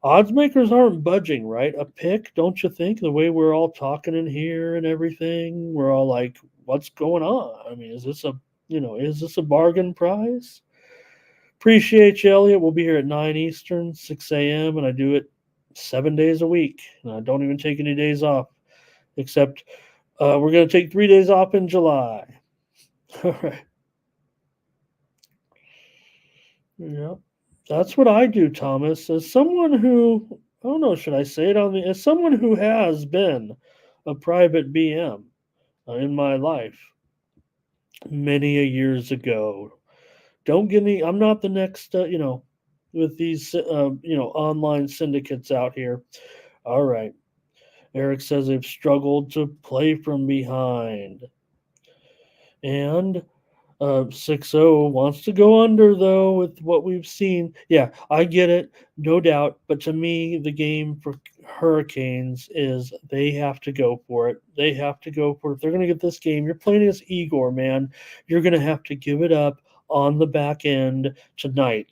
odds makers aren't budging, right? A pick, don't you think? The way we're all talking in here and everything, we're all like, what's going on? I mean, is this a bargain price? Appreciate you, Elliot. We'll be here at 9 Eastern, 6 a.m., and I do it 7 days a week. And I don't even take any days off, except we're going to take 3 days off in July. All right. Yeah. That's what I do, Thomas. As someone who, I don't know, should I say it as someone who has been a private BM in my life many a years ago. Don't give me, I'm not the next, with these, online syndicates out here. All right. Eric says they've struggled to play from behind. And 6-0 wants to go under, though, with what we've seen. Yeah, I get it, no doubt. But to me, the game for Hurricanes is they have to go for it. They have to go for it. If they're going to get this game, you're playing against Igor, man. You're going to have to give it up on the back end tonight.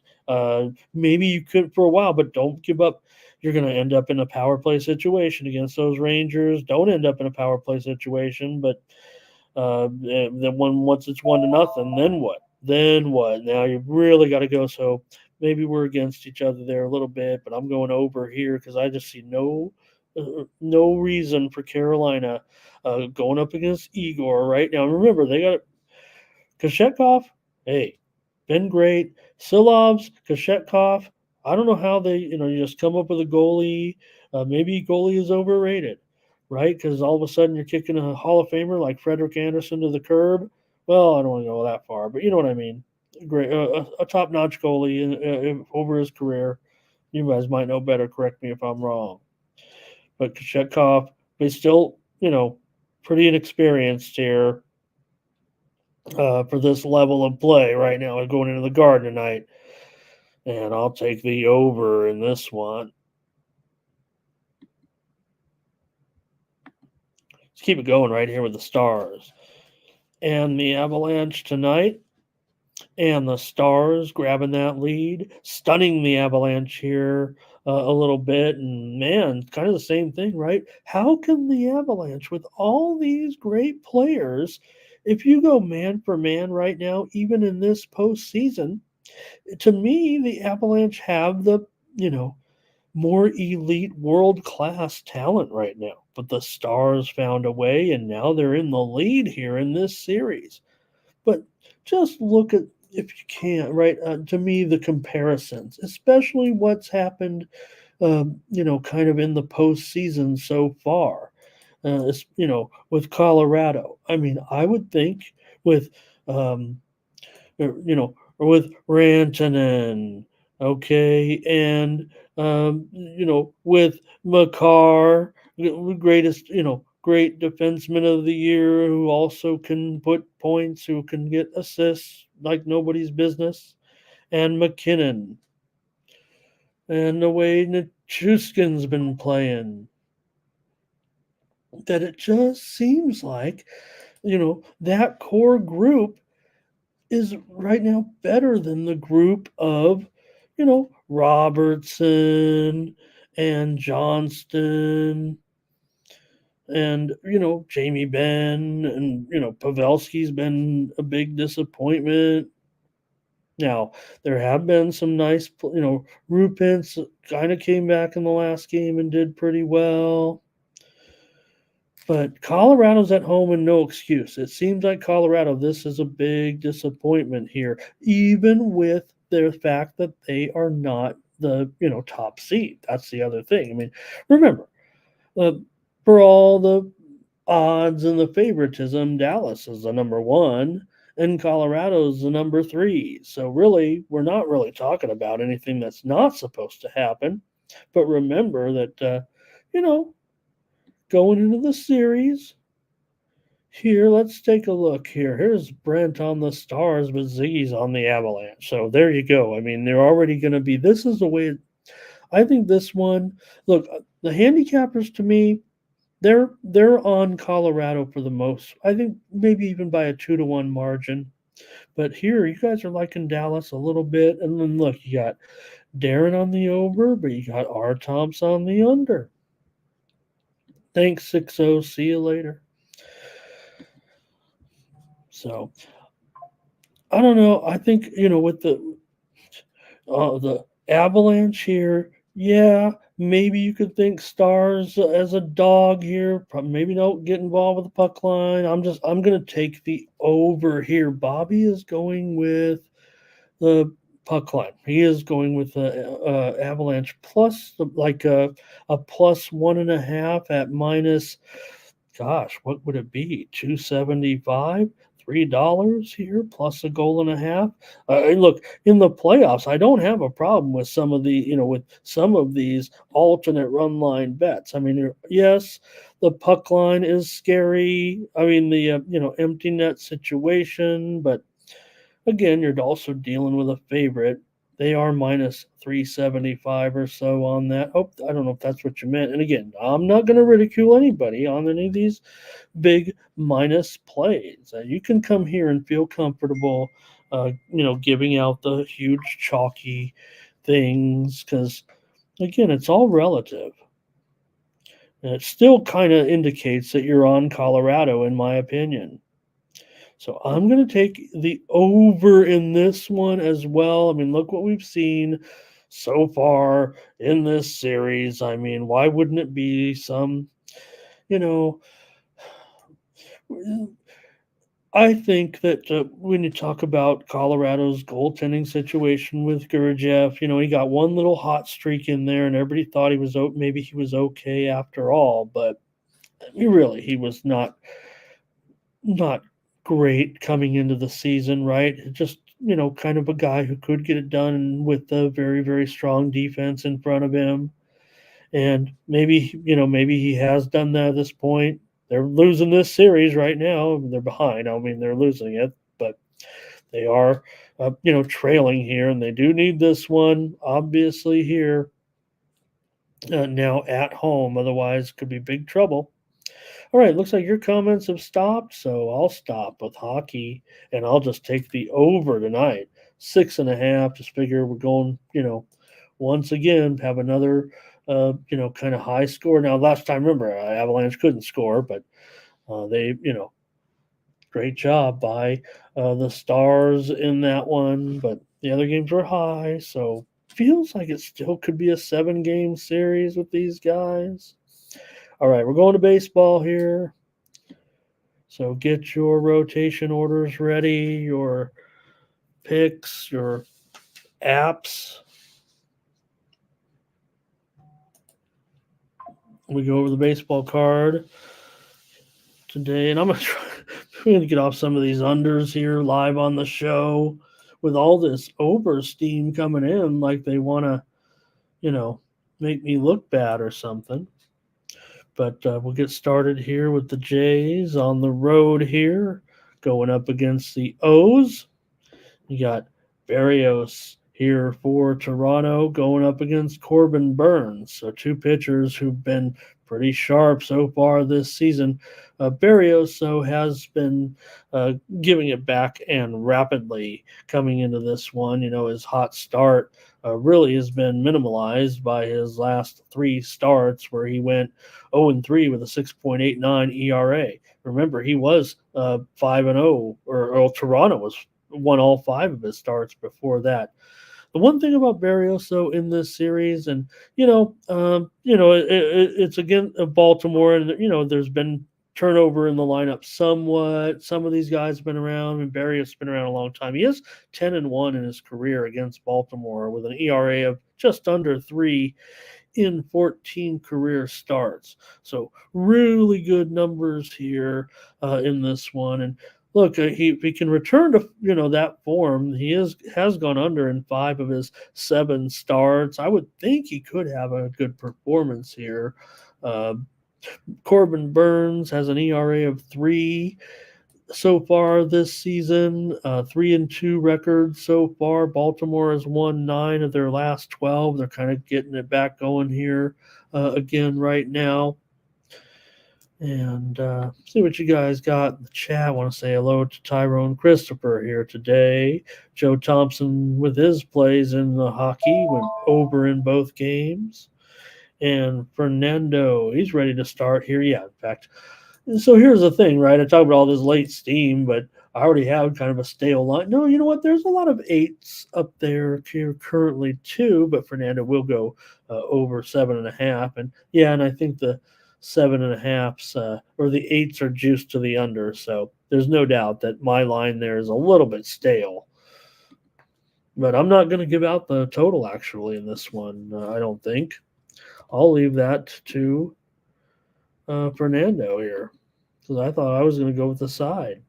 Maybe you could for a while, but don't give up. You're going to end up in a power play situation against those Rangers. Don't end up in a power play situation, but then once it's 1-0, then what? Then what? Now you've really got to go. So maybe we're against each other there a little bit, but I'm going over here because I just see no No reason for Carolina going up against Igor right now. Remember, they got Kashetkov. Hey, been great. Silovs, Kashetkov. I don't know how they, you just come up with a goalie. Maybe goalie is overrated, right? Because all of a sudden you're kicking a Hall of Famer like Frederick Anderson to the curb. Well, I don't want to go that far, but you know what I mean. Great, a top-notch goalie over his career. You guys might know better. Correct me if I'm wrong. But Kashetkov is still, pretty inexperienced here for this level of play right now. Going into the Garden tonight, and I'll take the over in this one. Let's keep it going right here with the Stars and the Avalanche tonight. And the Stars grabbing that lead, stunning the Avalanche here a little bit. And man, kind of the same thing, right? How can the Avalanche, with all these great players, if you go man for man right now, even in this postseason, to me, the Avalanche have the, more elite world class talent right now. But the Stars found a way, and now they're in the lead here in this series. But just look at, if you can, right, to me, the comparisons, especially what's happened, kind of in the postseason so far, with Colorado. I mean, I would think with, with Rantanen, okay, and, with Makar, greatest, great defenseman of the year who also can put points, who can get assists like nobody's business, and McKinnon, and the way Nichushkin's been playing, that it just seems like, that core group is right now better than the group of, Robertson and Johnston and, Jamie Benn and, Pavelski's been a big disappointment. Now, there have been some nice, Rupins kind of came back in the last game and did pretty well. But Colorado's at home and no excuse. It seems like Colorado, this is a big disappointment here, even with the fact that they are not the, top seed. That's the other thing. I mean, remember, for all the odds and the favoritism, Dallas is the number one and Colorado's the number 3. So really, we're not really talking about anything that's not supposed to happen. But remember that, going into the series, here, let's take a look here. Here's Brent on the Stars, but Ziggy's on the Avalanche. So there you go. I mean, they're already going to be, this is the way, I think this one, look, the handicappers to me, they're on Colorado for the most. I think maybe even by a 2-1 margin. But here, you guys are liking Dallas a little bit. And then look, you got Darren on the over, but you got R. Thompson on the under. Thanks, 6-0. See you later. So, I don't know. I think, with the Avalanche here, yeah, maybe you could think Stars as a dog here. Maybe don't get involved with the puck line. I'm going to take the over here. Bobby is going with the puck line. He is going with the Avalanche plus a plus 1.5 at minus. Gosh, what would it be? 275. $3 here plus a goal and a half. Look, in the playoffs, I don't have a problem with some of these alternate run line bets. I mean, yes, the puck line is scary. I mean, the empty net situation, but again, you're also dealing with a favorite. They are minus 375 or so on that. Oh, I don't know if that's what you meant. And again, I'm not going to ridicule anybody on any of these big minus plays. You can come here and feel comfortable, giving out the huge chalky things because, again, it's all relative. And it still kind of indicates that you're on Colorado, in my opinion. So I'm going to take the over in this one as well. I mean, look what we've seen. so far in this series. I mean, why wouldn't it be some, you know, I think that when you talk about Colorado's goaltending situation with Gurdjieff, he got one little hot streak in there, and everybody thought maybe he was okay after all, but he was not great coming into the season, right? Just kind of a guy who could get it done with a very very strong defense in front of him, and maybe he has done that at this point. They're losing this series right now. They're behind. I mean, they're losing it, but they are, trailing here, and they do need this one, obviously, here now at home. Otherwise, could be big trouble. All right, looks like your comments have stopped, so I'll stop with hockey, and I'll just take the over tonight. 6.5. Just figure we're going, once again, have another, kind of high score. Now, last time, remember, Avalanche couldn't score, but they, great job by the Stars in that one. But the other games were high, so feels like it still could be a 7-game series with these guys. All right, we're going to baseball here. So get your rotation orders ready, your picks, your apps. We go over the baseball card today, and I'm going to get off some of these unders here live on the show with all this over steam coming in, like they want to, make me look bad or something. But we'll get started here with the Jays on the road here, going up against the O's. You got Barrios here for Toronto going up against Corbin Burns. So two pitchers who've been pretty sharp so far this season. Barrios has been giving it back and rapidly coming into this one. His hot start really has been minimalized by his last 3 starts where he went 0-3 with a 6.89 ERA. Remember, he was 5-0, or Toronto won all 5 of his starts before that. The one thing about Barrios, though, in this series, and it's again Baltimore, and there's been turnover in the lineup somewhat. Some of these guys have been around, and Barrios has been around a long time. He is 10-1 in his career against Baltimore with an ERA of just under 3 in 14 career starts. So really good numbers here in this one. And look, he can return to that form. He has gone under in 5 of his 7 starts. I would think he could have a good performance here. Corbin Burns has an ERA of 3 so far this season, 3-2 record so far. Baltimore has won 9 of their last 12. They're kind of getting it back going here again right now. And see what you guys got in the chat. I want to say hello to Tyrone Christopher here today. Joe Thompson with his plays in the hockey went over in both games. And Fernando, he's ready to start here. Yeah, in fact. So here's the thing, right? I talked about all this late steam, but I already have kind of a stale line. No, you know what? There's a lot of 8s up there here currently too, but Fernando will go over 7.5. And I think the 7.5s or the 8s are juiced to the under. So there's no doubt that my line there is a little bit stale. But I'm not going to give out the total actually in this one, I don't think. I'll leave that to Fernando here, because I thought I was going to go with the side.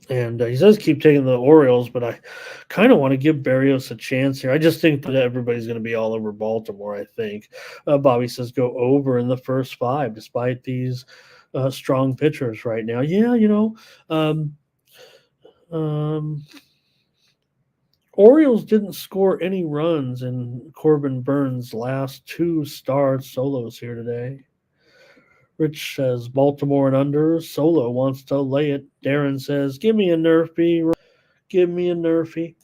And he says keep taking the Orioles, but I kind of want to give Barrios a chance here. I just think that everybody's going to be all over Baltimore, I think. Bobby says go over in the first 5, despite these strong pitchers right now. Yeah, Orioles didn't score any runs in Corbin Burns' last 2 starts. Solos here today. Rich says Baltimore and under. Solo wants to lay it. Darren says, give me a Nerfy. Give me a Nerfy.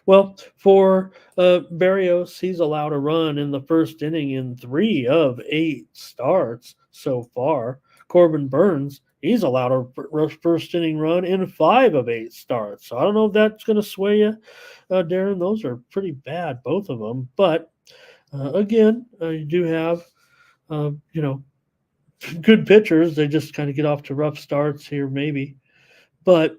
Well, for Barrios, he's allowed a run in the first inning in 3 of 8 starts so far. Corbin Burns, He's allowed a first inning run in 5 of 8 starts. So I don't know if that's going to sway you, Darren. Those are pretty bad, both of them. But again, you do have, you know, good pitchers. They just kind of get off to rough starts here, maybe. But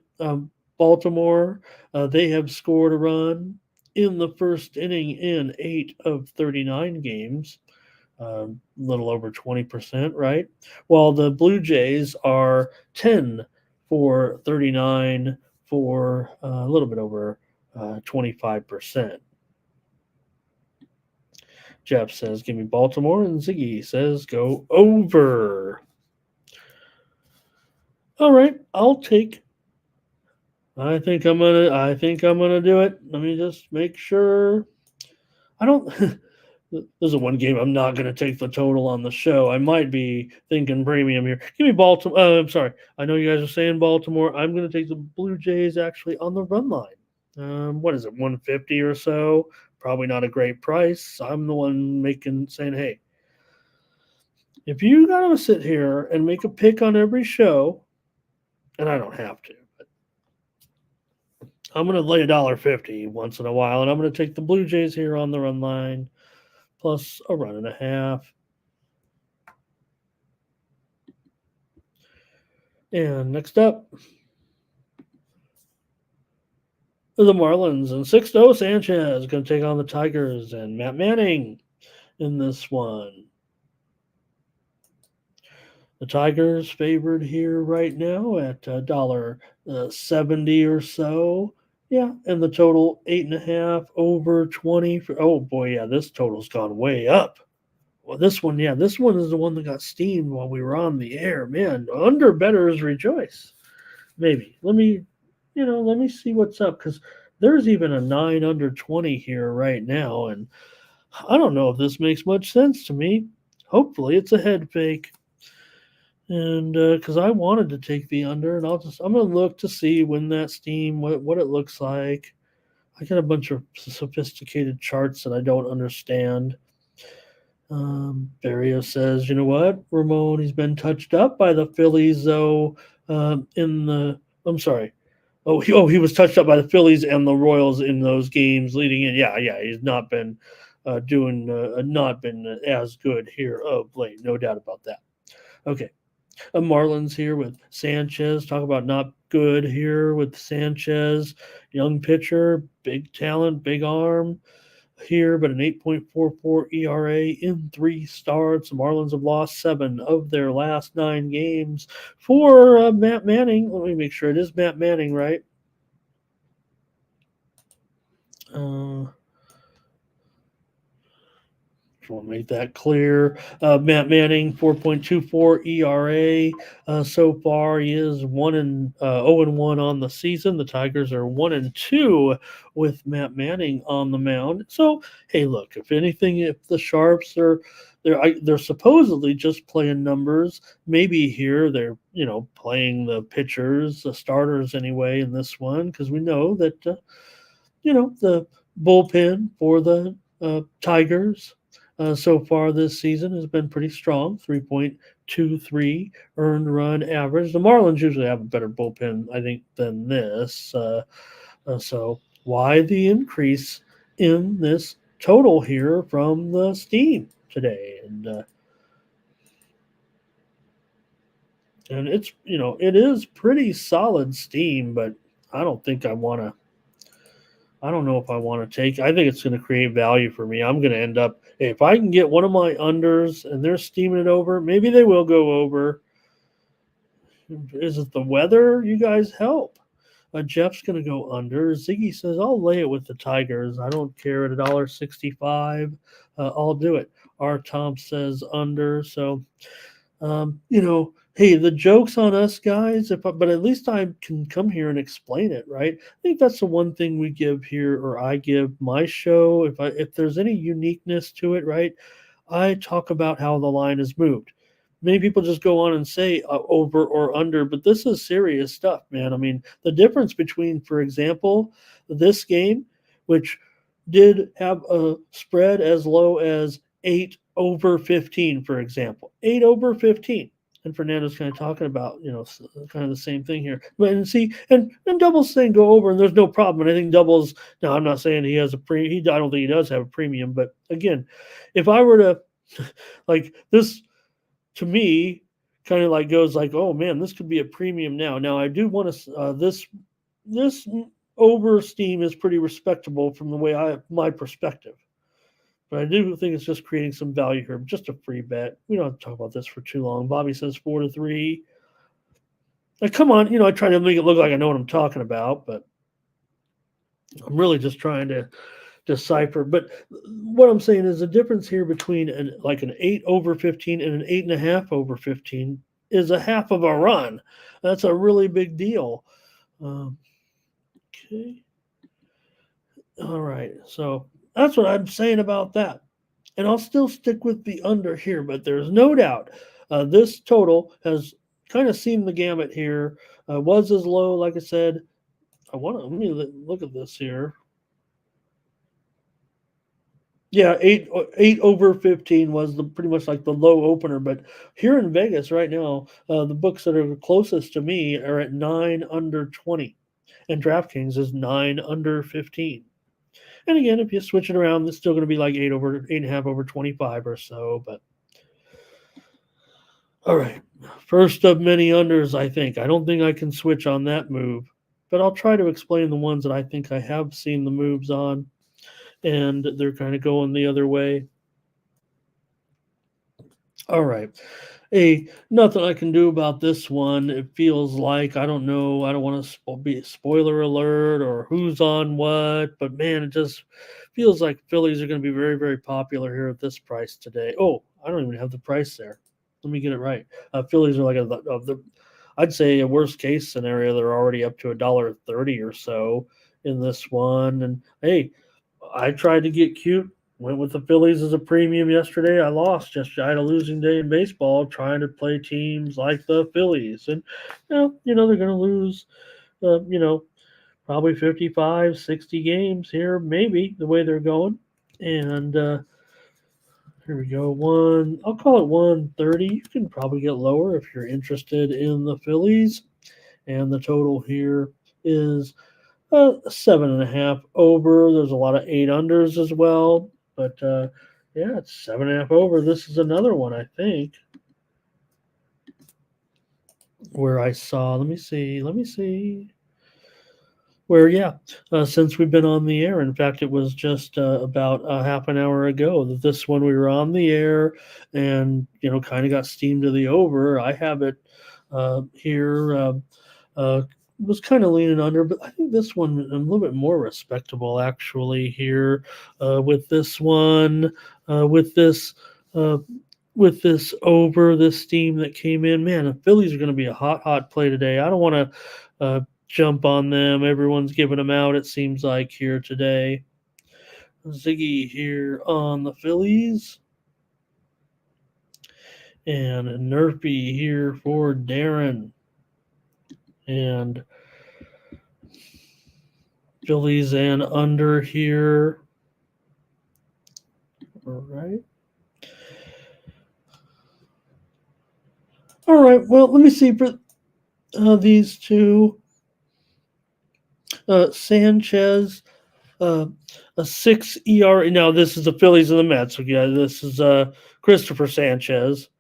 Baltimore, they have scored a run in the first inning in 8 of 39 games, a little over 20%, right? While the Blue Jays are 10 for 39 for a little bit over 25%. Jeff says, give me Baltimore, and Ziggy says, go over. All right, I think I'm gonna do it. Let me just make sure. I don't this is one game I'm not gonna take the total on the show. I might be thinking premium here. Give me Baltimore. I'm sorry. I know you guys are saying Baltimore. I'm gonna take the Blue Jays actually on the run line. What is it, 150 or so? Probably not a great price. I'm the one saying, hey, if you gotta sit here and make a pick on every show, and I don't have to, I'm going to lay $1.50 once in a while, and I'm going to take the Blue Jays here on the run line, plus a run and a half. And next up, the Marlins and Sixto Sanchez going to take on the Tigers and Matt Manning in this one. The Tigers favored here right now at $1.70 or so. Yeah, and the total 8.5 over 20. Oh boy, yeah, this total's gone way up. Well, this one is the one that got steamed while we were on the air. Man, under betters rejoice. Maybe let me see what's up, because there's even a 9 under 20 here right now, and I don't know if this makes much sense to me. Hopefully, it's a head fake. And because I wanted to take the under, and I'm gonna look to see when that steam, what it looks like. I got a bunch of sophisticated charts that I don't understand. Barrio says, you know what, Ramon, he's been touched up by the Phillies, though. I'm sorry. He was touched up by the Phillies and the Royals in those games leading in. Yeah, he's not been not been as good here of late, no doubt about that. Okay. Marlins here with Sanchez. Talk about not good here with Sanchez. Young pitcher, big talent, big arm here, but an 8.44 ERA in 3 starts. The Marlins have lost 7 of their last 9 games for Matt Manning. Let me make sure it is Matt Manning, right? We'll make that clear. Matt Manning, 4.24 ERA so far. He is 0-1 on the season. The Tigers are 1-2 with Matt Manning on the mound. So, hey, look, if anything, if the Sharps they're supposedly just playing numbers. Maybe here they're playing the pitchers, the starters anyway in this one, because we know that the bullpen for the Tigers so far this season has been pretty strong, 3.23 earned run average. The Marlins usually have a better bullpen, I think, than this. So why the increase in this total here from the Steam today? And it's, it is pretty solid Steam, but I don't think I want to. I don't know if I want to take. I think it's going to create value for me. I'm going to end up, if I can get one of my unders and they're steaming it over, maybe they will go over. Is it the weather? You guys help. Jeff's going to go under. Ziggy says, I'll lay it with the Tigers. I don't care at $1.65. I'll do it. R. Tom says under. So, hey, the joke's on us guys, but at least I can come here and explain it, right? I think that's the one thing we give here, or I give my show. If there's any uniqueness to it, right? I talk about how the line is moved. Many people just go on and say over or under, but this is serious stuff, man. I mean, the difference between, for example, this game, which did have a spread as low as 8 over 15, for example, 8 over 15. And Fernando's kind of talking about, kind of the same thing here. But and see, and doubles saying go over, and there's no problem. And I think doubles. Now, I'm not saying he has a I don't think he does have a premium. But again, if I were to like this, to me, kind of like goes like, oh man, this could be a premium now. Now I do want to this over Steam is pretty respectable from the way my perspective. But I do think it's just creating some value here. Just a free bet. We don't have to talk about this for too long. Bobby says 4-3. Like, come on, I try to make it look like I know what I'm talking about, but I'm really just trying to decipher. But what I'm saying is the difference here between an 8 over 15 and an 8.5 over 15 is a half of a run. That's a really big deal. Okay. All right. So that's what I'm saying about that. And I'll still stick with the under here, but there's no doubt this total has kind of seen the gamut here. Was as low, like I said. Let me look at this here. Yeah, 8 over 15 was pretty much like the low opener. But here in Vegas right now, the books that are closest to me are at 9 under 20. And DraftKings is 9 under 15. And again, if you switch it around, it's still going to be like 8.5 over 25 or so. But all right, first of many unders, I think. I don't think I can switch on that move, but I'll try to explain the ones that I think I have seen the moves on, and they're kind of going the other way. All right. Nothing I can do about this one. It feels like, I don't know, I don't want to be a spoiler alert or who's on what, but man, it just feels like Phillies are going to be very, very popular here at this price today. Oh, I don't even have the price there. Let me get it right. Phillies are like I'd say a worst case scenario. They're already up to $1.30 or so in this one. And hey, I tried to get cute. Went with the Phillies as a premium yesterday. I lost. Just I had a losing day in baseball trying to play teams like the Phillies. And, they're going to lose, probably 55, 60 games here, maybe, the way they're going. And here we go. I'll call it 130. You can probably get lower if you're interested in the Phillies. And the total here is 7.5 over. There's a lot of 8 unders as well. But yeah, it's 7.5 over. This is another one, I think, where I saw. Let me see. Where, yeah, since we've been on the air, in fact, it was just about a half an hour ago that this one we were on the air and, kind of got steamed to the over. I have it here. Was kind of leaning under, but I think this one a little bit more respectable actually here with this one, with this over this steam that came in. Man, the Phillies are going to be a hot play today. I don't want to jump on them. Everyone's giving them out, it seems like, here today. Ziggy here on the Phillies. And Nerfy here for Darren. And Phillies and under here. All right. All right. Well, let me see for these two. Sanchez, a 6 ERA. Now, this is the Phillies and the Mets. So, yeah, this is Christopher Sanchez.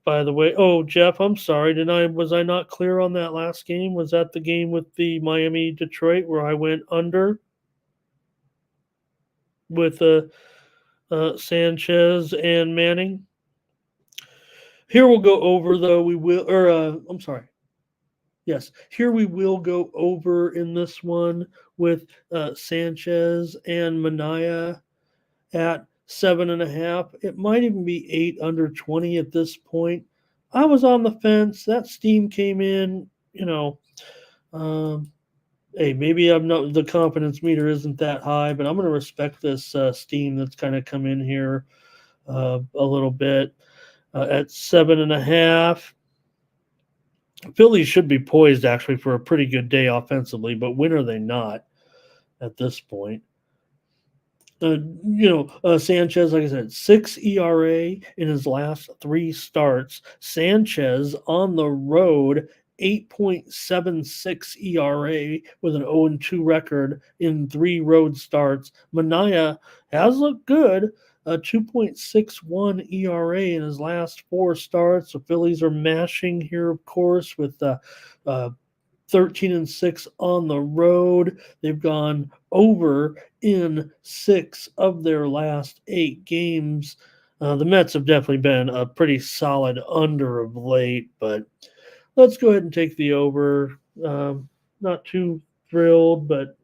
By the way, Jeff, I'm sorry. Was I not clear on that last game? Was that the game with the Miami Detroit where I went under with Sanchez and Manning? Here we'll go over, though. I'm sorry. Yes, here we will go over in this one with Sanchez and Manaea at 7.5. It might even be 8 under 20 at this point. I was on the fence. That steam came in, hey, maybe I'm not, the confidence meter isn't that high, but I'm going to respect this steam that's kind of come in here a little bit at 7.5. Phillies should be poised actually for a pretty good day offensively, but when are they not at this point? Sanchez, like I said, 6 ERA in his last 3 starts. Sanchez on the road, 8.76 ERA with an 0-2 record in 3 road starts. Manaea has looked good, a 2.61 ERA in his last 4 starts. The Phillies are mashing here, of course, with 13-6 on the road. They've gone over in 6 of their last 8 games. The Mets have definitely been a pretty solid under of late, but let's go ahead and take the over. Not too thrilled, but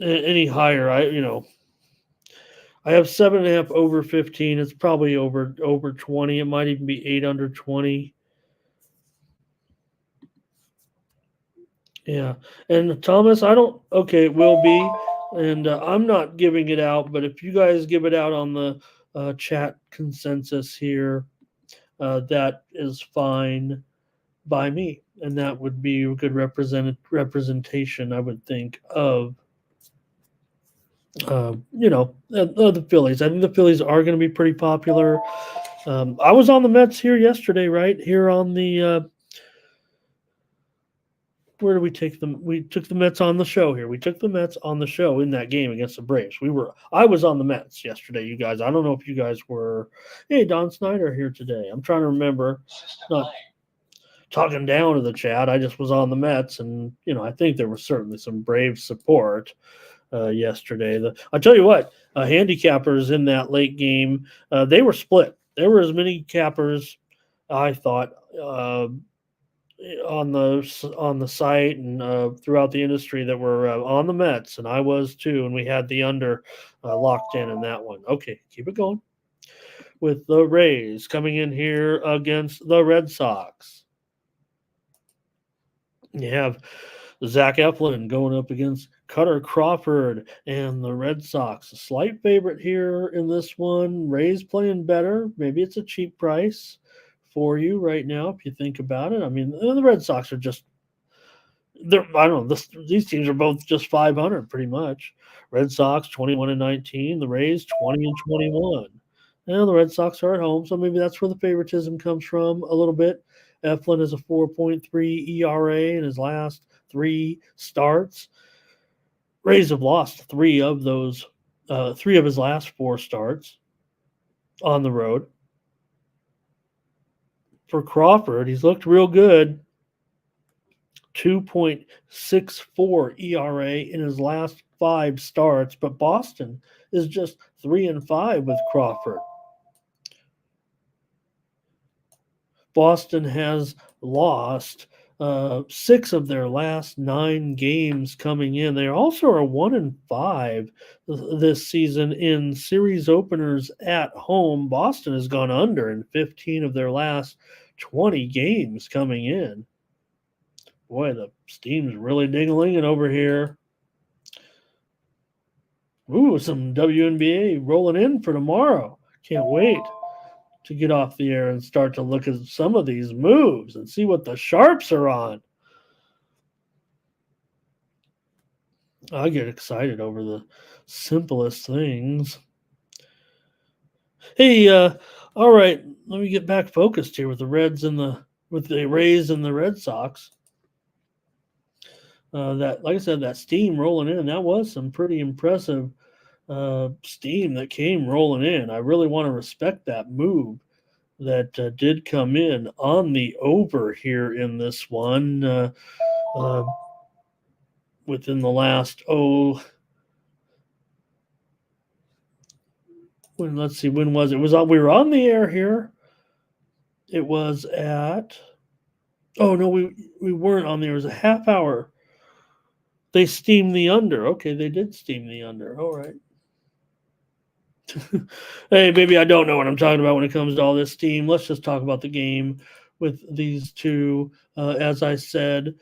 any higher, I have 7.5 over 15. It's probably over 20. It might even be 8 under 20. Yeah. And Thomas, I don't, okay, it will be. And I'm not giving it out, but if you guys give it out on the chat consensus here, that is fine by me. And that would be a good representation, I would think, of the Phillies. I think the Phillies are going to be pretty popular. I was on the Mets here yesterday, right? Here on the where do we take them? We took the Mets on the show here. We took the Mets on the show in that game against the Braves. I was on the Mets yesterday, you guys. I don't know if you guys were. Hey, Don Snyder here today. I'm trying to remember. Not talking down to the chat. I just was on the Mets, and I think there was certainly some brave support yesterday. I'll tell you what, handicappers in that late game, they were split. There were as many cappers, I thought, on the site and throughout the industry that were on the Mets, and I was too, and we had the under locked in that one. Okay, keep it going. With the Rays coming in here against the Red Sox. You have Zach Eflin going up against Cutter Crawford and the Red Sox. A slight favorite here in this one. Rays playing better. Maybe it's a cheap price for you right now if you think about it. I mean, the Red Sox are just I don't know. These teams are both just 500 pretty much. Red Sox 21-19, the Rays 20-21. And the Red Sox are at home, so maybe that's where the favoritism comes from a little bit. Eflin has a 4.3 ERA in his last 3 starts. Rays have lost 3 of his last 4 starts on the road. For Crawford, he's looked real good. 2.64 ERA in his last 5 starts, but Boston is just 3-5 with Crawford. Boston has lost 6 of their last 9 games coming in. They also are 1-5 this season in series openers at home. Boston has gone under in 15 of their last 20 games coming in. Boy, the steam's really ding-a-linging over here. Ooh, some WNBA rolling in for tomorrow. Can't wait to get off the air and start to look at some of these moves and see what the sharps are on. I get excited over the simplest things. Hey, all right, let me get back focused here with the Rays and the Red Sox. That, like I said, that steam rolling in, that was some pretty impressive steam that came rolling in. I really want to respect that move that did come in on the over here in this one within the last when was it? We were on the air here. It was at we weren't on there. It was a half hour. They steamed the under. Okay, they did steam the under. All right. Hey, maybe I don't know what I'm talking about when it comes to all this steam. Let's just talk about the game with these two. As I said,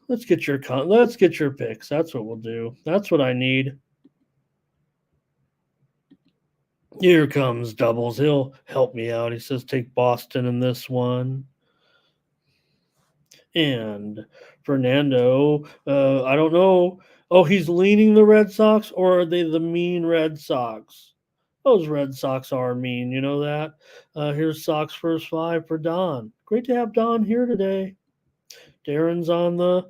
let's get your picks. That's what we'll do. That's what I need. Here comes Doubles. He'll help me out. He says take Boston in this one. And Fernando, I don't know. Oh, he's leaning the Red Sox, or are they the mean Red Sox? Those Red Sox are mean, you know that? Here's Sox first five for Don. Great to have Don here today. Darren's on the.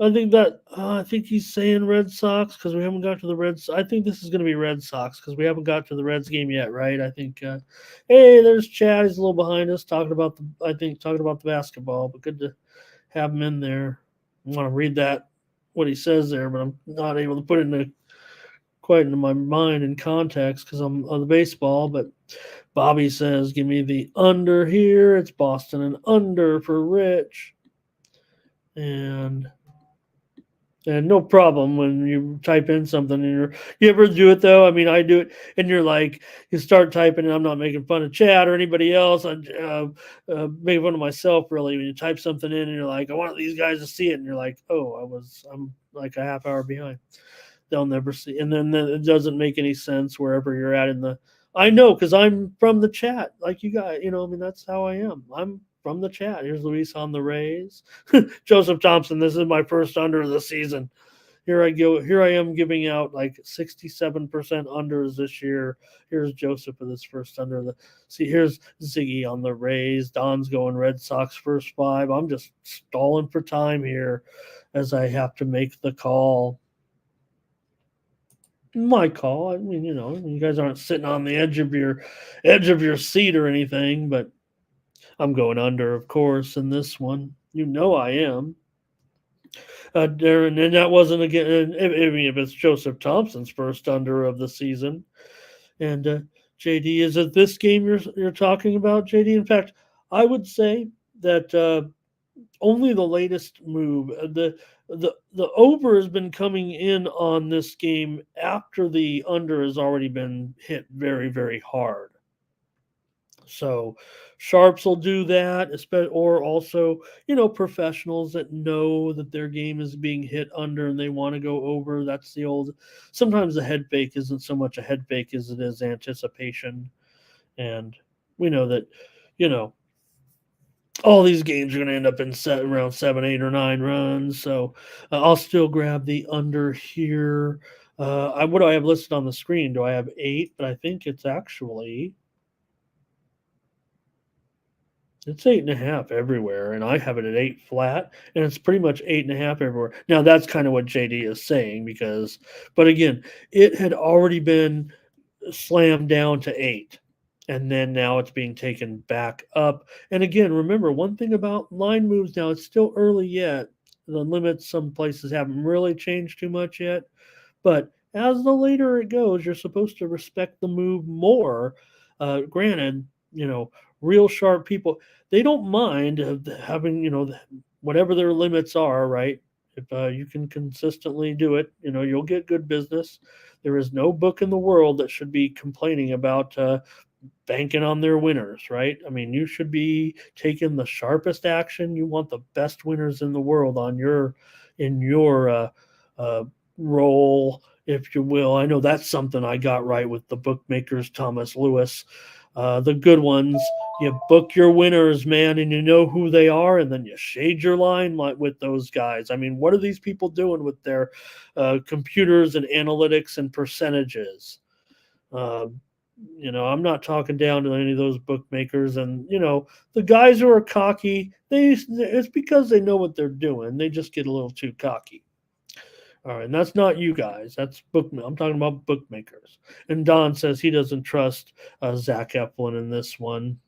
I think he's saying Red Sox because we haven't got to the Reds. I think this is going to be Red Sox because we haven't got to the Reds game yet, right? I think. Hey, there's Chad. He's a little behind us talking about the. I think talking about the basketball, but good to have him in there. I want to read that what he says there, but I'm not able to put it into quite into my mind in context because I'm on the baseball. But Bobby says, "Give me the under here. It's Boston and under for Rich." And no problem when you type in something and you ever do it though? I mean, I do it, and you're like, you start typing, and I'm not making fun of Chad or anybody else. I make fun of myself really when you type something in and you're like, I want these guys to see it, and you're like, oh, I'm like a half hour behind. They'll never see, and then it doesn't make any sense wherever you're at in the. I know because I'm from the chat, like you guys. I mean, that's how I am. I'm from the chat. Here's Luis on the Rays. Joseph Thompson. This is my first under of the season. Here I go. Here I am giving out like 67% unders this year. Here's Joseph with his first under. Here's Ziggy on the Rays. Don's going Red Sox first five. I'm just stalling for time here as I have to make the call. My call. I mean, you guys aren't sitting on the edge of your seat or anything, but I'm going under, of course, in this one. I am. Darren, and that wasn't again. I mean, if it's Joseph Thompson's first under of the season, and JD, is it this game you're talking about, JD? In fact, I would say that only the latest move. The over has been coming in on this game after the under has already been hit very, very hard. So sharps will do that, or also, professionals that know that their game is being hit under and they want to go over. That's the old. Sometimes the head fake isn't so much a head fake as it is anticipation, and we know that, all these games are going to end up in around 7, 8, or 9 runs. So I'll still grab the under here. What do I have listed on the screen? Do I have 8? But I think it's actually. It's 8.5 everywhere, and I have it at 8 flat, and it's pretty much 8.5 everywhere. Now that's kind of what JD is saying but again, it had already been slammed down to 8, and then now it's being taken back up. And again, remember one thing about line moves. Now it's still early yet. The limits some places haven't really changed too much yet, but as the later it goes, you're supposed to respect the move more. Granted, real sharp people, they don't mind having, whatever their limits are, right? If you can consistently do it, you'll get good business. There is no book in the world that should be complaining about banking on their winners, right? I mean, you should be taking the sharpest action. You want the best winners in the world in your role, if you will. I know that's something I got right with the bookmakers, Thomas Lewis. The good ones, you book your winners, man, and you know who they are, and then you shade your line with those guys. I mean, what are these people doing with their computers and analytics and percentages? I'm not talking down to any of those bookmakers, and the guys who are cocky, it's because they know what they're doing. They just get a little too cocky. All right, and that's not you guys. That's I'm talking about bookmakers. And Don says he doesn't trust Zach Eflin in this one.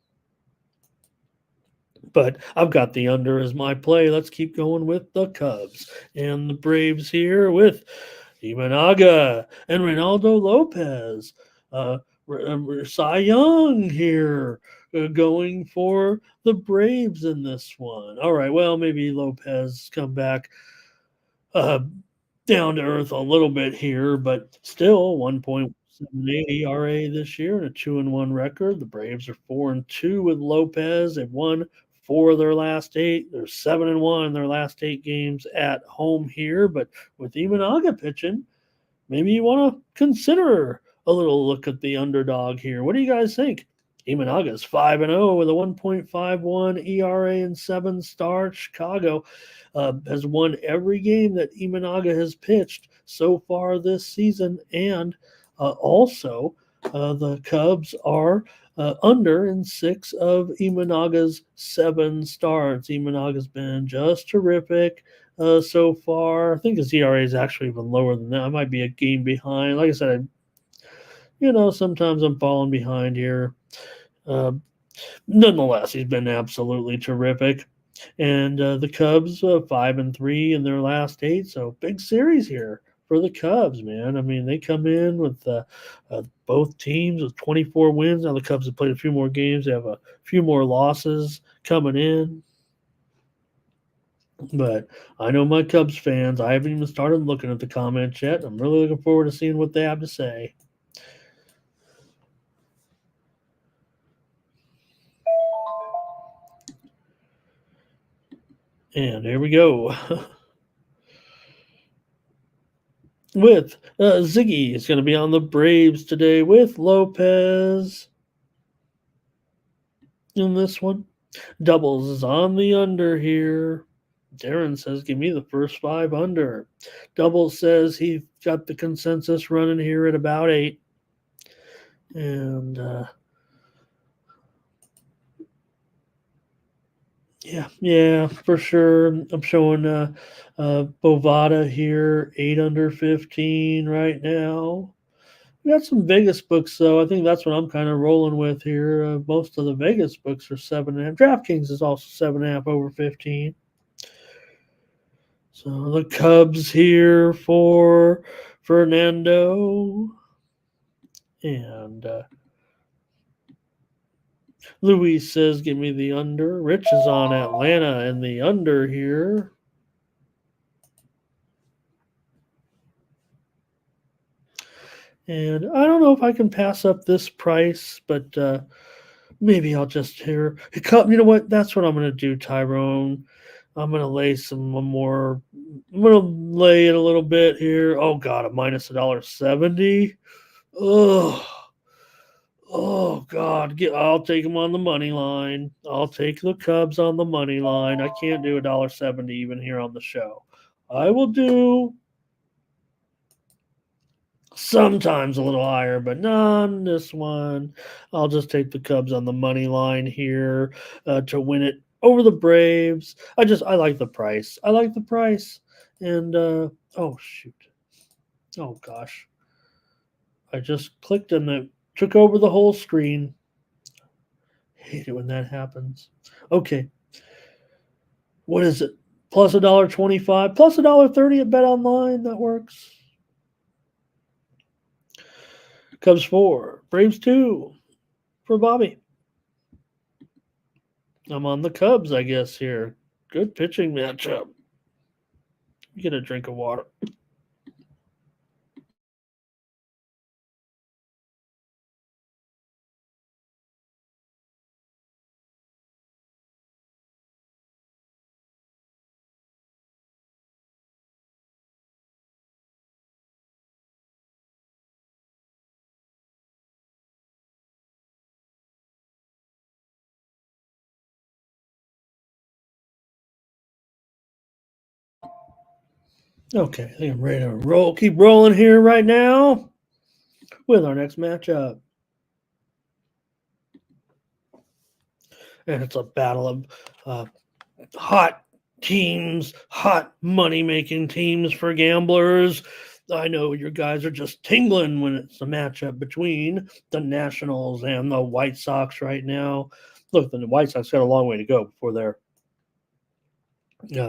But I've got the under as my play. Let's keep going with the Cubs and the Braves here with Imanaga and Reynaldo Lopez. Cy Young here going for the Braves in this one. All right, well, maybe Lopez come back down to earth a little bit here, but still 1.78 ERA this year and a 2-1 record. The Braves are 4-2 with Lopez. They've won 4 of their last 8. They're 7-1 in their last 8 games at home here. But with Imanaga pitching, maybe you want to consider a little look at the underdog here. What do you guys think? Imanaga's 5-0 with a 1.51 ERA and 7 starts. Chicago has won every game that Imanaga has pitched so far this season, and also the Cubs are under in 6 of Imanaga's 7 starts. Imanaga's been just terrific so far. I think his ERA is actually even lower than that. I might be a game behind. Like I said, sometimes I'm falling behind here. Nonetheless, he's been absolutely terrific. And the Cubs 5-3 in their last 8, so big series here for the Cubs, man. I mean, they come in with both teams with 24 wins. Now the Cubs have played a few more games; they have a few more losses coming in. But I know my Cubs fans. I haven't even started looking at the comments yet. I'm really looking forward to seeing what they have to say. And here we go. With Ziggy is going to be on the Braves today with Lopez in this one. Doubles is on the under here. Darren says, give me the first 5 under. Doubles says he got the consensus running here at about 8. And yeah, for sure. I'm showing Bovada here, 8 under 15 right now. We got some Vegas books, though. I think that's what I'm kind of rolling with here. Most of the Vegas books are 7.5. DraftKings is also 7.5 over 15. So the Cubs here for Fernando. And Luis says, give me the under. Rich is on Atlanta and the under here. And I don't know if I can pass up this price, but maybe I'll just hear. You know what? That's what I'm going to do, Tyrone. I'm going to lay some more. I'm going to lay it a little bit here. Oh, God, a minus $1.70. Oh, God. I'll take them on the money line. I'll take the Cubs on the money line. I can't do $1.70 even here on the show. I will do sometimes a little higher, but not on this one. I'll just take the Cubs on the money line here to win it over the Braves. I like the price. I like the price. And oh shoot. Oh gosh. I just clicked and it took over the whole screen. Hate it when that happens. Okay. What is it? Plus $1.25, plus $1.30 at Bet Online. That works. Cubs 4, Braves 2 for Bobby. I'm on the Cubs, I guess, here. Good pitching matchup. Get a drink of water. Okay, I think I'm ready to roll. Keep rolling here right now with our next matchup. And it's a battle of hot teams, hot money-making teams for gamblers. I know your guys are just tingling when it's a matchup between the Nationals and the White Sox right now. Look, the White Sox got a long way to go before they're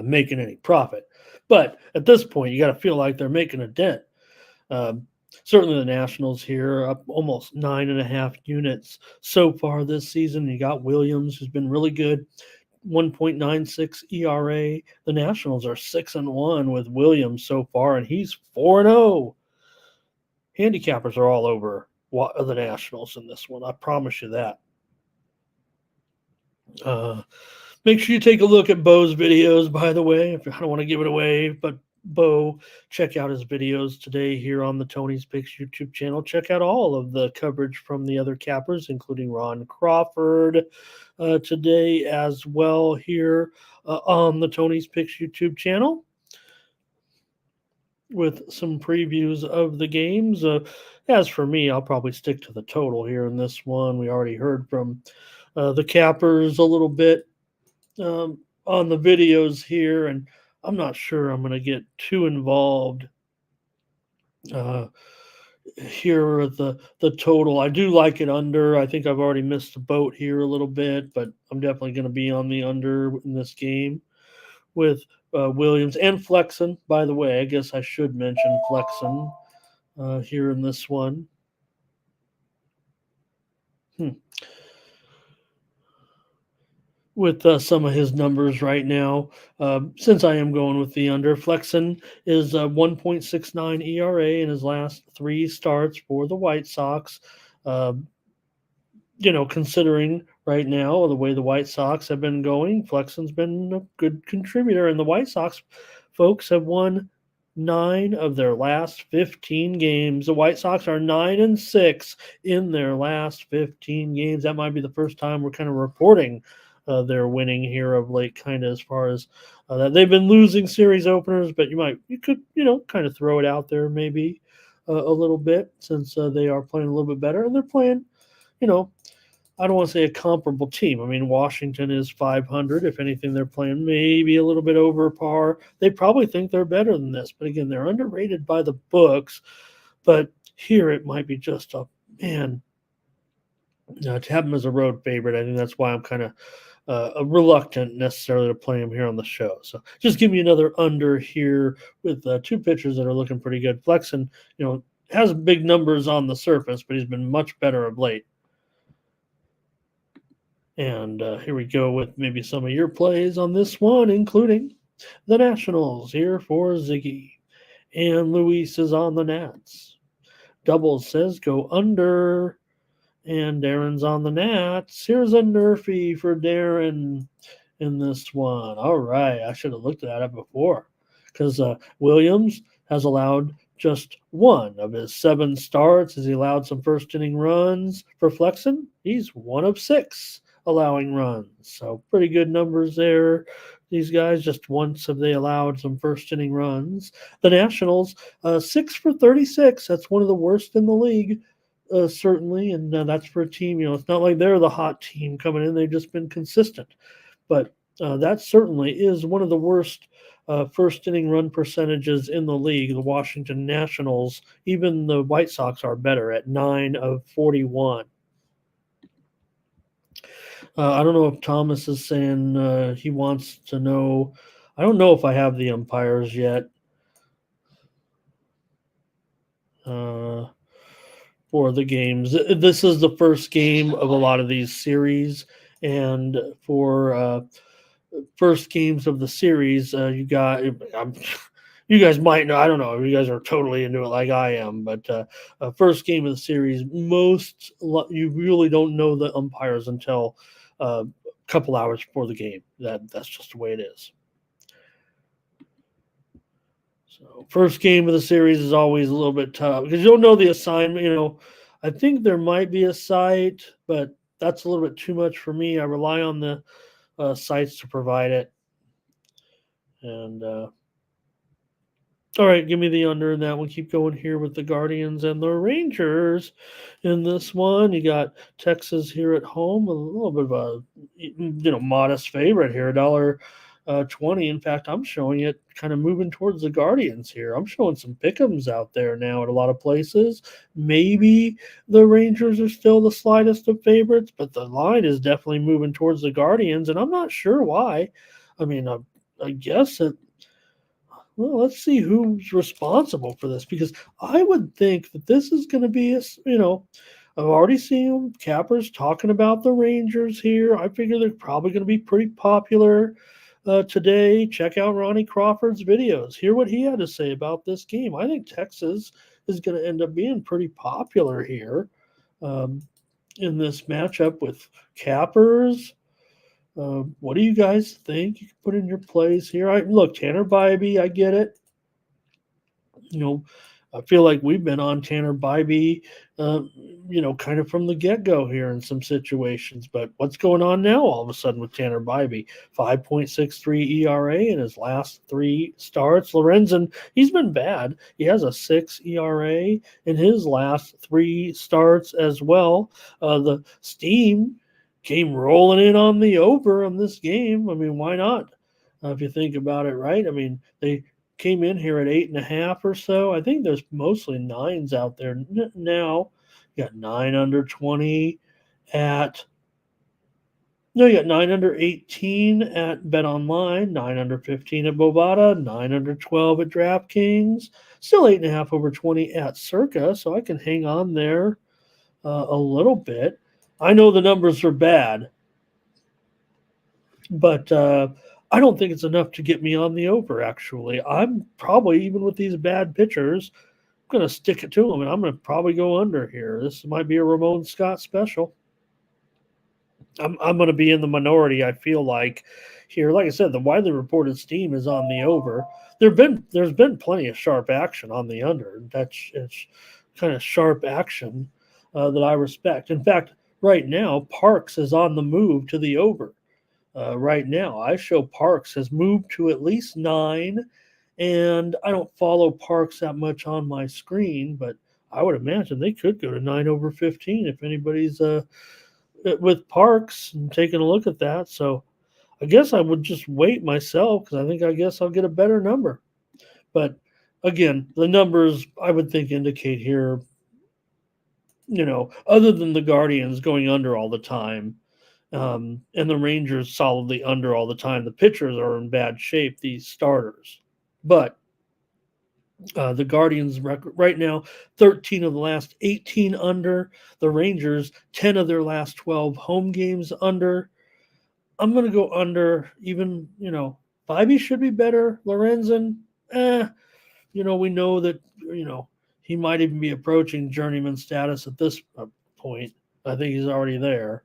making any profit. But at this point, you got to feel like they're making a dent. Certainly the Nationals here up almost 9.5 units so far this season. You got Williams, who's been really good, 1.96 ERA. The Nationals are 6-1 with Williams so far, and he's 4-0. Handicappers are all over the Nationals in this one. I promise you that. Make sure you take a look at Bo's videos, by the way. I don't want to give it away, but Bo. Check out his videos today here on the Tony's Picks YouTube channel. Check out all of the coverage from the other cappers, including Ron Crawford today as well here on the Tony's Picks YouTube channel with some previews of the games. As for me, I'll probably stick to the total here in this one. We already heard from the cappers a little bit on the videos here, and I'm not sure I'm going to get too involved uh, here with the total. I do like it under. I think I've already missed the boat here a little bit, but I'm definitely going to be on the under in this game with Williams and Flexen. By the way, I guess I should mention Flexen here in this one. With some of his numbers right now, since I am going with the under. Flexen is 1.69 ERA in his last 3 starts for the White Sox. Uh, considering right now the way the White Sox have been going, Flexen's been a good contributor, and the White Sox folks have won 9 of their last 15 games. The White Sox are 9-6 in their last 15 games. That might be the first time we're kind of reporting their winning here of late, kind of as far as that they've been losing series openers, but you could kind of throw it out there maybe a little bit, since they are playing a little bit better, and they're playing, I don't want to say a comparable team. I mean, Washington is 500. If anything, they're playing maybe a little bit over par. They probably think they're better than this, but again, they're underrated by the books. But here it might be just a man. To have them as a road favorite, I think that's why I'm kind of reluctant necessarily to play him here on the show. So just give me another under here with 2 pitchers that are looking pretty good. Flexen, has big numbers on the surface, but he's been much better of late. And here we go with maybe some of your plays on this one, including the Nationals here for Ziggy. And Luis is on the Nats. Doubles says go under. And Darren's on the Nats. Here's a Nerfy for Darren in this one. All right. I should have looked at it before, because Williams has allowed just 1 of his 7 starts. Has he allowed some first inning runs? For Flexen, he's 1 of 6 allowing runs. So pretty good numbers there. These guys, just once have they allowed some first inning runs. The Nationals, 6 for 36. That's one of the worst in the league. Certainly, and that's for a team. It's not like they're the hot team coming in. They've just been consistent. But that certainly is one of the worst first inning run percentages in the league. The Washington Nationals, even the White Sox are better at 9 of 41. I don't know if Thomas is saying he wants to know. I don't know if I have the umpires yet. For the games. This is the first game of a lot of these series, and for first games of the series, you guys might know. I don't know if you guys are totally into it like I am, but first game of the series, you really don't know the umpires until a couple hours before the game. That's just the way it is. So first game of the series is always a little bit tough because you don't know the assignment. I think there might be a site, but that's a little bit too much for me. I rely on the sites to provide it. And all right, give me the under in that one. Keep going here with the Guardians and the Rangers in this one. You got Texas here at home, a little bit of a modest favorite here, $1.20. In fact, I'm showing it kind of moving towards the Guardians here. I'm showing some pick'ems out there now at a lot of places. Maybe the Rangers are still the slightest of favorites, but the line is definitely moving towards the Guardians, and I'm not sure why. I mean, I guess it. Well, let's see who's responsible for this, because I would think that this is going to be I've already seen cappers talking about the Rangers here. I figure they're probably going to be pretty popular today. Check out Ronnie Crawford's videos. Hear what he had to say about this game. I think Texas is going to end up being pretty popular here in this matchup with cappers. What do you guys think? You can put in your plays here. Look, Tanner Bybee, I get it. You know, I feel like we've been on Tanner Bybee, kind of from the get go here in some situations. But what's going on now all of a sudden with Tanner Bybee? 5.63 ERA in his last three starts. Lorenzen, he's been bad. He has a 6 ERA in his last three starts as well. The steam came rolling in on the over on this game. I mean, why not? If you think about it, right? I mean, they came in here at 8.5 or so. I think there's mostly nines out there now. You got 9 under 20 at no, you got 9 under 18 at Bet Online, 9 under 15 at Bovada, 9 under 12 at DraftKings, still 8.5 over 20 at Circa, so I can hang on there a little bit. I know the numbers are bad, but I don't think it's enough to get me on the over, actually. I'm probably, even with these bad pitchers, I'm going to stick it to them, and I'm going to probably go under here. This might be a Ramon Scott special. I'm going to be in the minority, I feel like, here. Like I said, the widely reported steam is on the over. There's been plenty of sharp action on the under. It's kind of sharp action that I respect. In fact, right now, Parks is on the move to the over. Right now, I show Parks has moved to at least 9, and I don't follow Parks that much on my screen, but I would imagine they could go to 9 over 15 if anybody's with Parks and taking a look at that. So I guess I would just wait myself, because I guess I'll get a better number. But again, the numbers I would think indicate here, other than the Guardians going under all the time, and the Rangers solidly under all the time, the pitchers are in bad shape, these starters. But the Guardians record right now, 13 of the last 18 under. The Rangers, 10 of their last 12 home games under. I'm going to go under. Even, Bybee should be better. Lorenzen, we know that, he might even be approaching journeyman status at this point. I think he's already there.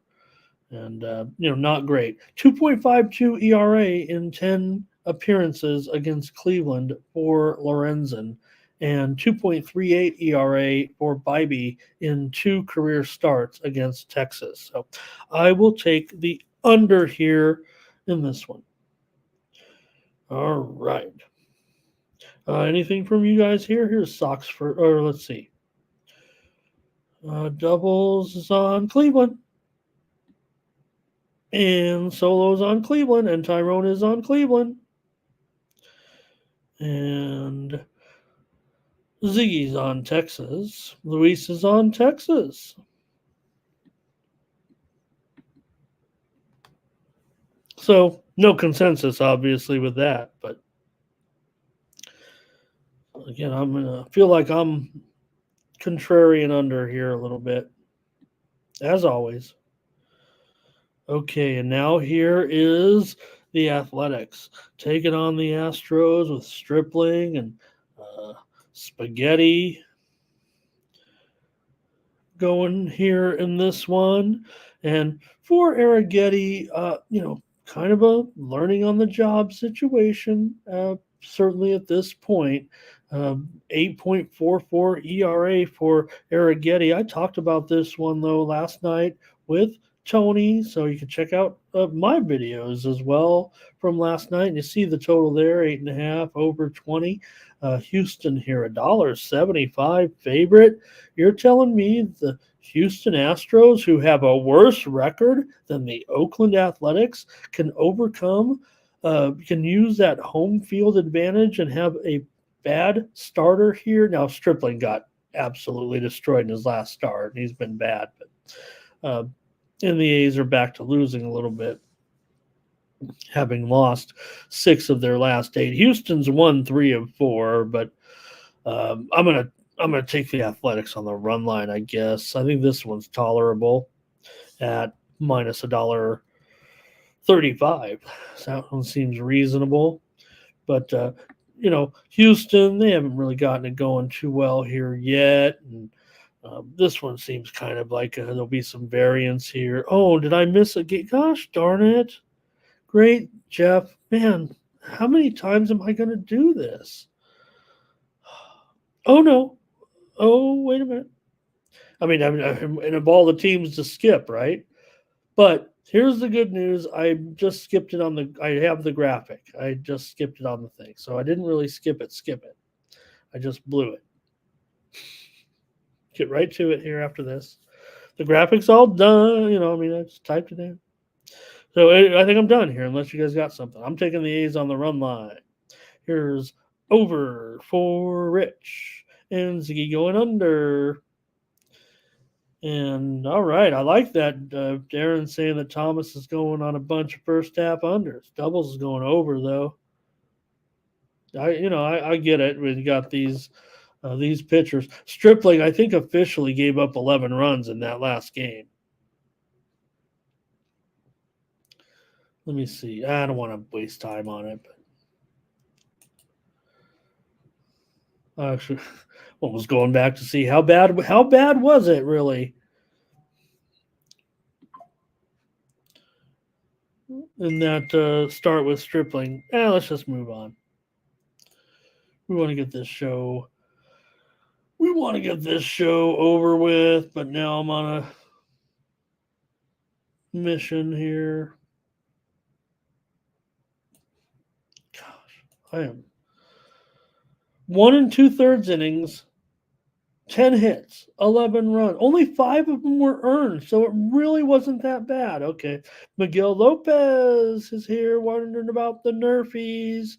And, not great. 2.52 ERA in 10 appearances against Cleveland for Lorenzen, and 2.38 ERA for Bybee in 2 career starts against Texas. So I will take the under here in this one. All right. Anything from you guys here? Here's Sox let's see. Doubles is on Cleveland. And Solo's on Cleveland, and Tyrone is on Cleveland. And Ziggy's on Texas. Luis is on Texas. So no consensus, obviously, with that. But again, I'm going to feel like I'm contrarian under here a little bit, as always. Okay, and now here is the Athletics taking on the Astros with Stripling and Spaghetti going here in this one. And for Arrighetti, kind of a learning on the job situation, certainly at this point. 8.44 ERA for Arrighetti. I talked about this one, though, last night with Tony, so you can check out my videos as well from last night, and you see the total there, 8.5 over 20. Houston here, $1.75 favorite. You're telling me the Houston Astros, who have a worse record than the Oakland Athletics, can use that home field advantage and have a bad starter here? Now, Stripling got absolutely destroyed in his last start, and he's been bad, but and the A's are back to losing a little bit, having lost 6 of their last 8. Houston's won 3 of 4, but I'm gonna take the Athletics on the run line, I guess. I think this one's tolerable at minus $1.35. So that one seems reasonable, but Houston, they haven't really gotten it going too well here yet, and this one seems kind of like there'll be some variance here. Oh, did I miss a game? Gosh darn it. Great, Jeff. Man, how many times am I going to do this? Oh no. Oh, wait a minute. And of all the teams to skip, right? But here's the good news. I just skipped it on the. I have the graphic. I just skipped it on the thing, so I didn't really skip it. Skip it. I just blew it. Get right to it here after this. The graphics all done. I just typed it in. So I think I'm done here, unless you guys got something. I'm taking the A's on the run line. Here's over for Rich and Ziggy going under. And all right, I like that. Darren saying that Thomas is going on a bunch of first half unders. Doubles is going over though. I get it. We got these pitchers. Stripling, I think, officially gave up 11 runs in that last game. Let me see. I don't want to waste time on it, but actually, was going back to see how bad was it really in that start with Stripling. Let's just move on. We want to get this show. We want to get this show over with, but now I'm on a mission here. Gosh, I am 1 2/3 innings, 10 hits, 11 runs. Only 5 of them were earned, so it really wasn't that bad. Okay. Miguel Lopez is here wondering about the Nerfies.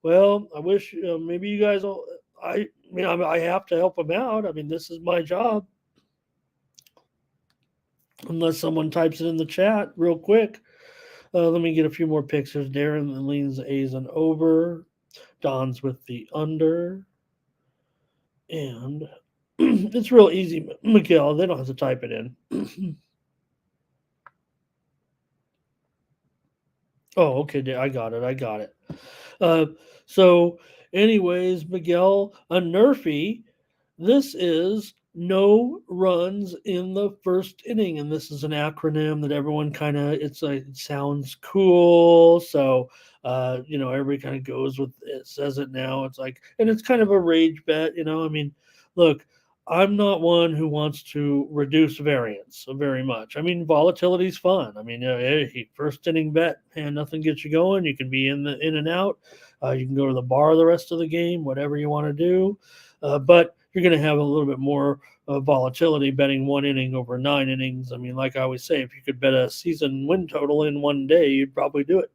Well, I wish maybe you guys all. I have to help him out. This is my job. Unless someone types it in the chat real quick. Let me get a few more pictures. Darren leans the A's and over. Don's with the under. And it's real easy, Miguel. They don't have to type it in. Oh, okay. I got it. So, anyways, Miguel, a Nerfy. This is no runs in the first inning, and this is an acronym that everyone it sounds cool. So, everybody kind of goes with it, says it now. It's like, and it's kind of a rage bet. Look. I'm not one who wants to reduce variance very much. Volatility is fun. First inning bet, and nothing gets you going. You can be in and out. You can go to the bar the rest of the game, whatever you want to do. But you're going to have a little bit more volatility betting 1 inning over 9 innings. Like I always say, if you could bet a season win total in one day, you'd probably do it.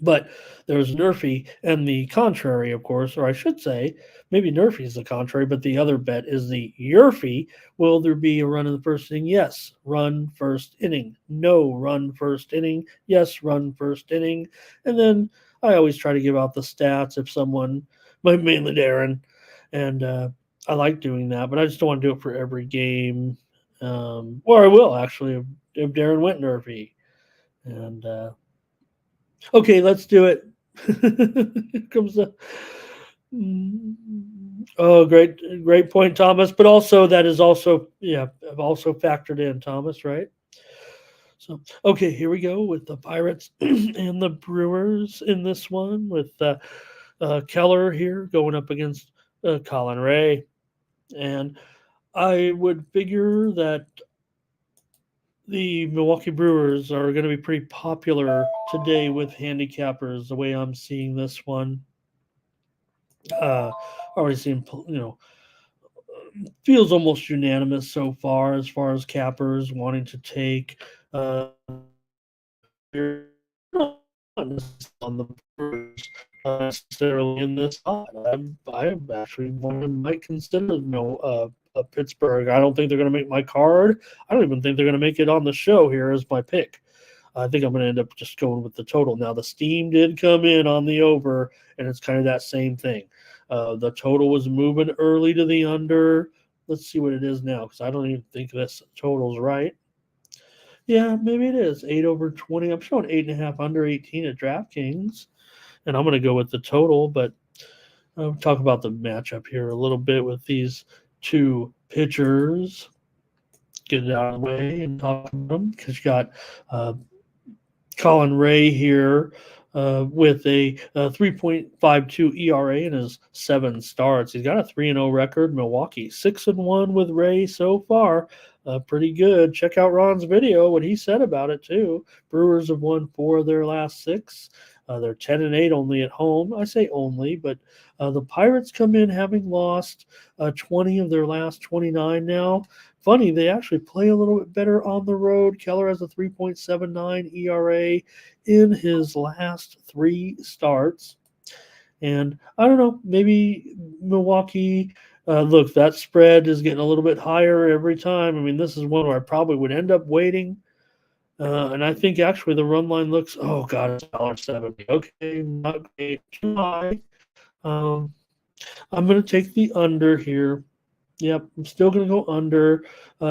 But there's Nerfy and the contrary, of course, or I should say, maybe Nerfy is the contrary, but the other bet is the Yerfy. Will there be a run in the first inning? Yes, run first inning. No, run first inning. Yes, run first inning. And then I always try to give out the stats if someone, mainly Darren, and I like doing that, but I just don't want to do it for every game. Or I will actually if Darren went Nerfy. And okay, let's do it. Here comes the. Oh, great point, Thomas. But also that is also I've also factored in Thomas, right? So okay, here we go with the Pirates and the Brewers in this one with Keller here going up against Colin Ray, and I would figure that the Milwaukee Brewers are going to be pretty popular today with handicappers, the way I'm seeing this one. Already seen, feels almost unanimous so far as cappers wanting to take on the Brewers necessarily in this spot. I'm actually one of might consider Pittsburgh. I don't think they're going to make my card. I don't even think they're going to make it on the show here as my pick. I think I'm going to end up just going with the total. Now, the steam did come in on the over, and it's kind of that same thing. The total was moving early to the under. Let's see what it is now, because I don't even think this total's right. Yeah, maybe it is. 8 over 20. I'm showing 8.5 under 18 at DraftKings, and I'm going to go with the total, but I'll talk about the matchup here a little bit with these two pitchers. Get it out of the way and talk about them, because you got Colin Ray here with a 3.52 ERA in his 7 starts. He's got a 3-0 record. Milwaukee 6-1 with Ray so far. Pretty good. Check out Ron's video, what he said about it too. Brewers have won 4 of their last 6. They're 10-8 only at home. I say only, but the Pirates come in having lost 20 of their last 29 now. Funny, they actually play a little bit better on the road. Keller has a 3.79 ERA in his last 3 starts. And I don't know, maybe Milwaukee, look, that spread is getting a little bit higher every time. I mean, this is one where I probably would end up waiting. And I think actually the run line looks, oh God, it's $1.70. Okay, not great, too high. I'm going to take the under here. Yep, I'm still going to go under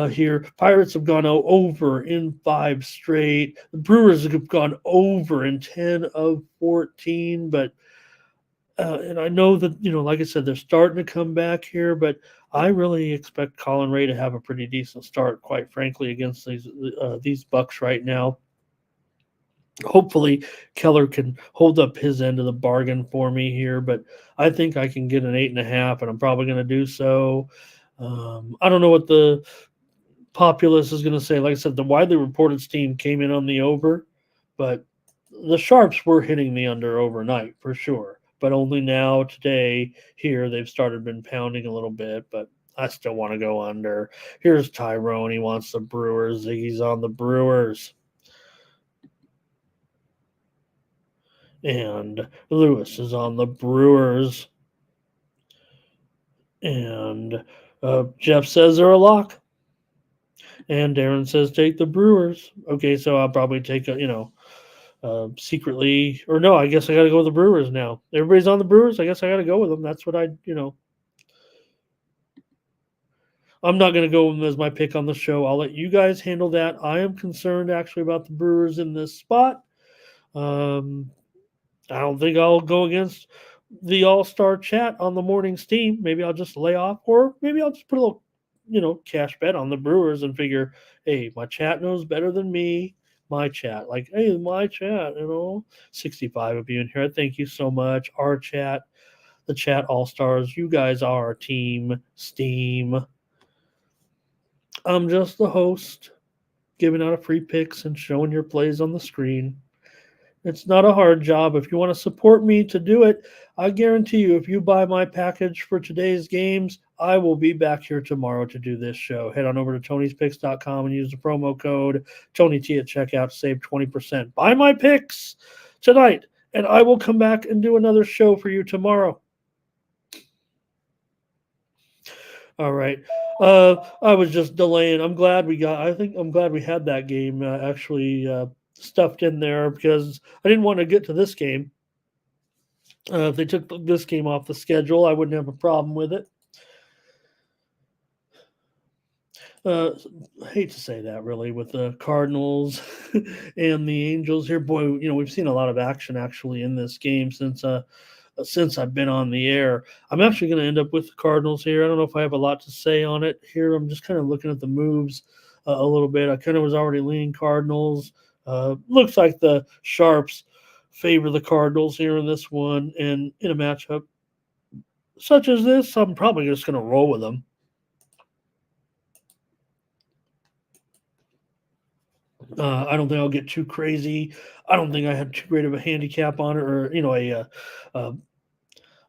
here. Pirates have gone over in 5 straight. The Brewers have gone over in 10 of 14. But and I know that, like I said, they're starting to come back here. But I really expect Colin Ray to have a pretty decent start, quite frankly, against these Bucks right now. Hopefully, Keller can hold up his end of the bargain for me here. But I think I can get an 8.5, and I'm probably going to do so. I don't know what the populace is going to say. Like I said, the widely reported steam came in on the over, but the Sharps were hitting the under overnight for sure. But only now, today, here, they've been pounding a little bit, but I still want to go under. Here's Tyrone. He wants the Brewers. Ziggy's on the Brewers. And Lewis is on the Brewers. And Jeff says they're a lock. And Darren says take the Brewers. Okay, so I'll probably take secretly, or no, I guess I got to go with the Brewers now. Everybody's on the Brewers. I guess I got to go with them. That's what I'm not going to go with them as my pick on the show. I'll let you guys handle that. I am concerned actually about the Brewers in this spot. I don't think I'll go against the All-Star chat on the morning steam. Maybe I'll just lay off, or maybe I'll just put a little cash bet on the Brewers and figure, hey, my chat knows better than me. My chat, like, hey, my chat, 65 of you in here. Thank you so much. Our chat, the chat all-stars, you guys are our team, Steam. I'm just the host, giving out a free picks and showing your plays on the screen. It's not a hard job. If you want to support me to do it, I guarantee you, if you buy my package for today's games, I will be back here tomorrow to do this show. Head on over to Tony'sPicks.com and use the promo code TonyT at checkout to save 20%. Buy my picks tonight, and I will come back and do another show for you tomorrow. All right. I was just delaying. I'm glad we had that game actually stuffed in there because I didn't want to get to this game. If they took this game off the schedule, I wouldn't have a problem with it. I hate to say that, really, with the Cardinals and the Angels here. Boy, we've seen a lot of action actually in this game since I've been on the air. I'm actually going to end up with the Cardinals here. I don't know if I have a lot to say on it here. I'm just kind of looking at the moves a little bit. I kind of was already leaning Cardinals. Looks like the Sharps favor the Cardinals here in this one. And in a matchup such as this, I'm probably just going to roll with them. I don't think I'll get too crazy. I don't think I had too great of a handicap on it, or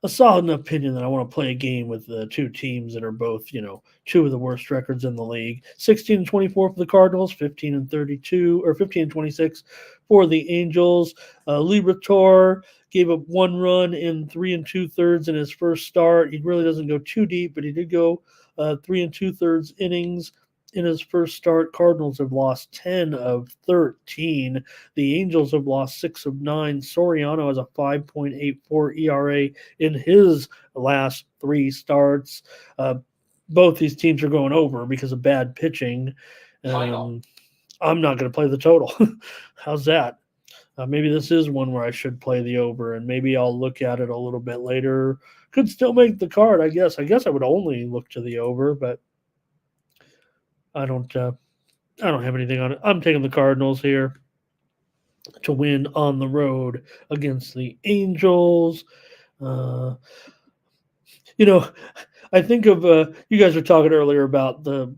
a solid opinion that I want to play a game with the two teams that are both, two of the worst records in the league. 16-24 for the Cardinals, 15-32 or 15-26 for the Angels. Liberatore gave up 1 run in 3 2/3 in his first start. He really doesn't go too deep, but he did go 3 2/3 innings in his first start. Cardinals have lost 10 of 13. The Angels have lost 6 of 9. Soriano has a 5.84 ERA in his last 3 starts. Both these teams are going over because of bad pitching. I'm not going to play the total. How's that? Maybe this is one where I should play the over, and maybe I'll look at it a little bit later. Could still make the card, I guess. I guess I would only look to the over, but I don't have anything on it. I'm taking the Cardinals here. to win on the road against the Angels. Uh, you know, I think of you guys were talking earlier about the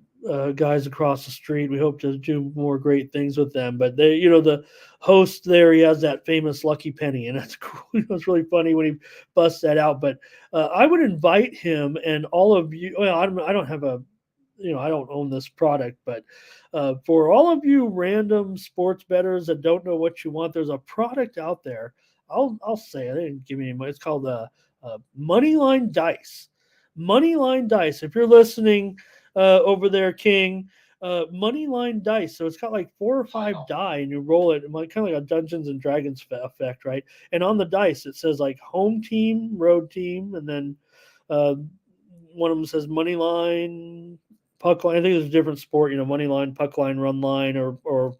guys across the street. We hope to do more great things with them. But they, the host there, he has that famous lucky penny, and that's cool. It's really funny when he busts that out. But I would invite him and all of you. Well, I don't have a, I don't own this product, but for all of you random sports bettors that don't know what you want, there's a product out there. I'll say it. They didn't give me any money. It's called Moneyline Dice. Moneyline Dice. If you're listening over there, King, Moneyline Dice. So it's got like 4 or 5 die, and you roll it, like kind of like a Dungeons and Dragons effect, right? And on the dice, it says like home team, road team, and then one of them says Moneyline, puck line. I think it's a different sport, money line, puck line, run line, or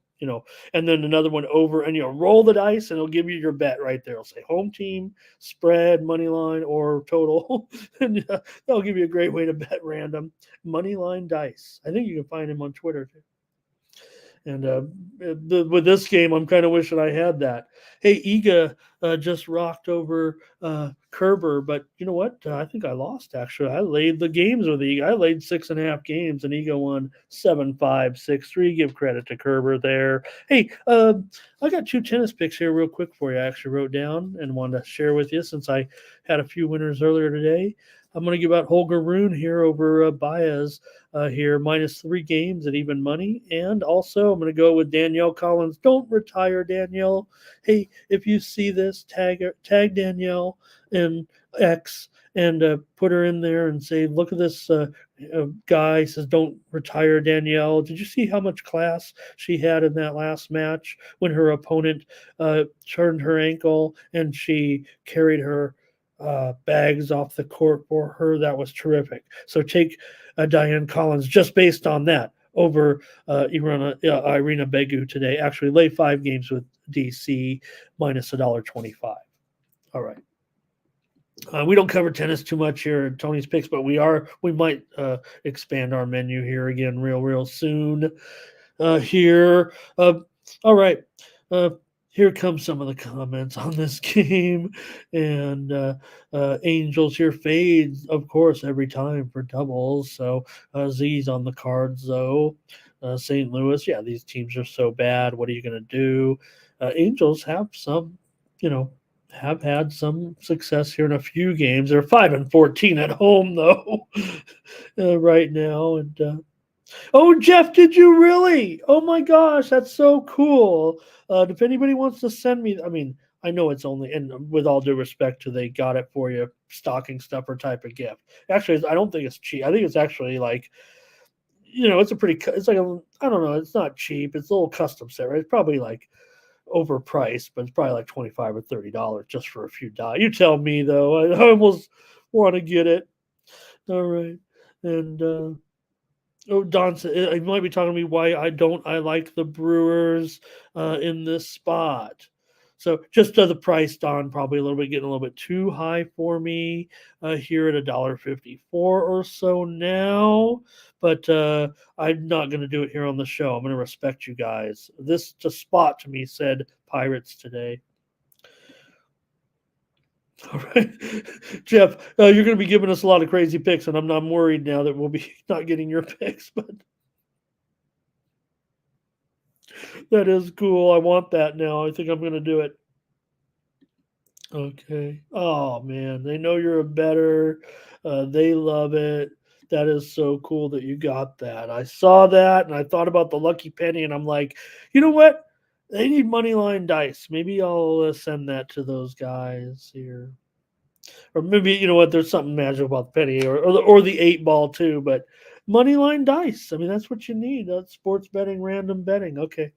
and then another one over, and roll the dice, and it'll give you your bet right there. It'll say home team, spread, money line, or total, and that'll give you a great way to bet random. Money line dice. I think you can find him on Twitter too. And with this game, I'm kind of wishing I had that. Hey, Iga just rocked over Kerber, but you know what? I think I lost, actually. I laid the games with Iga. I laid 6.5 games, and Iga won 7-5, 6-3. Give credit to Kerber there. Hey, I got 2 tennis picks here real quick for you. I actually wrote down and wanted to share with you since I had a few winners earlier today. I'm going to give out Holger Rune here over Baez here, -3 games at even money. And also, I'm going to go with Danielle Collins. Don't retire, Danielle. Hey, if you see this, tag Danielle and X and put her in there and say, look at this guy says, don't retire, Danielle. Did you see how much class she had in that last match when her opponent turned her ankle and she carried her bags off the court for her? That was terrific. So take Diane Collins just based on that over Irina Begu today. Actually, lay 5 games with DC -$1.25. All right. We don't cover tennis too much here at Tony's Picks, but we might expand our menu here again real soon here. All right. Here comes some of the comments on this game. And Angels here fades, of course, every time for doubles. So Z's on the cards, though. St. Louis, yeah, these teams are so bad. What are you going to do? Angels have some, have had some success here in a few games. They're 5-14 at home, though, right now. And oh, Jeff, did you really? Oh my gosh, that's so cool. If anybody wants to send me, I mean, I know it's only, and with all due respect to they got it for you, stocking stuffer type of gift. Actually, I don't think it's cheap. I think it's actually like, it's it's like I don't know, it's not cheap. It's a little custom set, right? It's probably like overpriced, but it's probably like $25 or $30 just for a few die. You tell me, though. I almost want to get it. All right. And oh, Don said you might be talking to me why I like the Brewers in this spot. So just the price, Don, probably getting a little bit too high for me here at $1.54 or so now. But I'm not going to do it here on the show. I'm going to respect you guys. This spot to me said Pirates today. All right, Jeff, you're going to be giving us a lot of crazy picks, and I'm worried now that we'll be not getting your picks, but that is cool. I want that now. I think I'm going to do it. Okay. Oh, man, they know you're a bettor. They love it. That is so cool that you got that. I saw that, and I thought about the lucky penny, and I'm like, you know what? They need money line dice. Maybe I'll send that to those guys here. Or maybe, you know what, there's something magical about the penny or the 8-ball too, but money line dice. I mean, that's what you need. That's sports betting, random betting. Okay.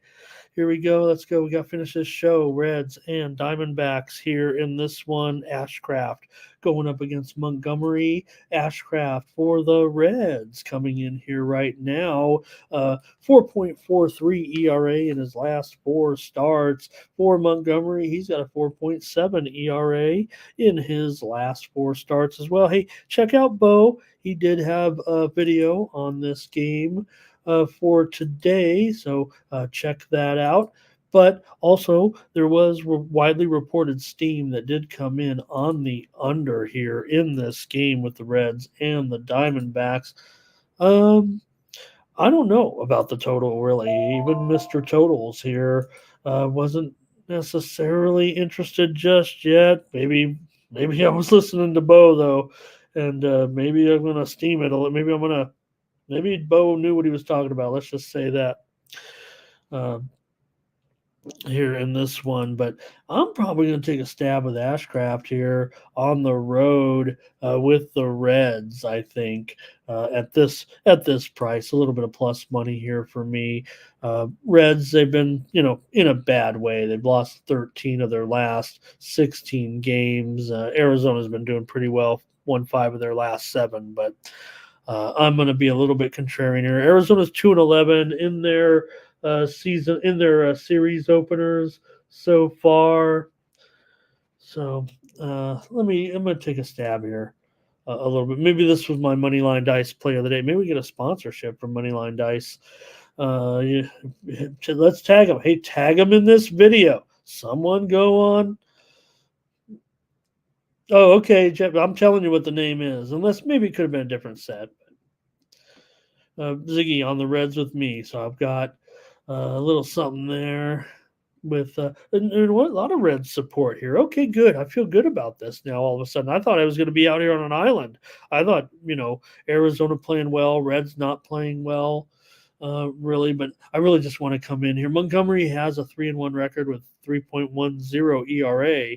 Here we go. Let's go. We got to finish this show. Reds and Diamondbacks here in this one. Ashcraft going up against Montgomery. Ashcraft for the Reds coming in here right now. 4.43 ERA in his last 4 starts. For Montgomery, he's got a 4.7 ERA in his last 4 starts as well. Hey, check out Bo. He did have a video on this game for today, so check that out. But also, there was widely reported steam that did come in on the under here in this game with the Reds and the Diamondbacks. Um, I don't know about the total, really. Even Mr. Totals here wasn't necessarily interested just yet. Maybe I was listening to Bo, though, and maybe I'm going to steam it a little. Maybe Bo knew what he was talking about. Let's just say that. Here in this one, but I'm probably going to take a stab with Ashcraft here on the road with the Reds. I think at this price, a little bit of plus money here for me. Reds, they've been in a bad way. They've lost 13 of their last 16 games. Arizona's been doing pretty well, won 5 of their last 7, but I'm going to be a little bit contrarian here. Arizona's 2-11 in their season in their series openers so far. So I'm going to take a stab here a little bit. Maybe this was my Moneyline Dice play of the day. Maybe we get a sponsorship from Moneyline Dice. Let's tag them. Hey, tag them in this video. Someone go on. Oh, okay, Jeff. I'm telling you what the name is. Unless maybe it could have been a different set. Ziggy on the Reds with me. So I've got a little something there with and a lot of Reds support here. Okay, good. I feel good about this now. All of a sudden, I thought I was going to be out here on an island. I thought Arizona playing well, Reds not playing well, really. But I really just want to come in here. Montgomery has a 3-1 record with 3.10 ERA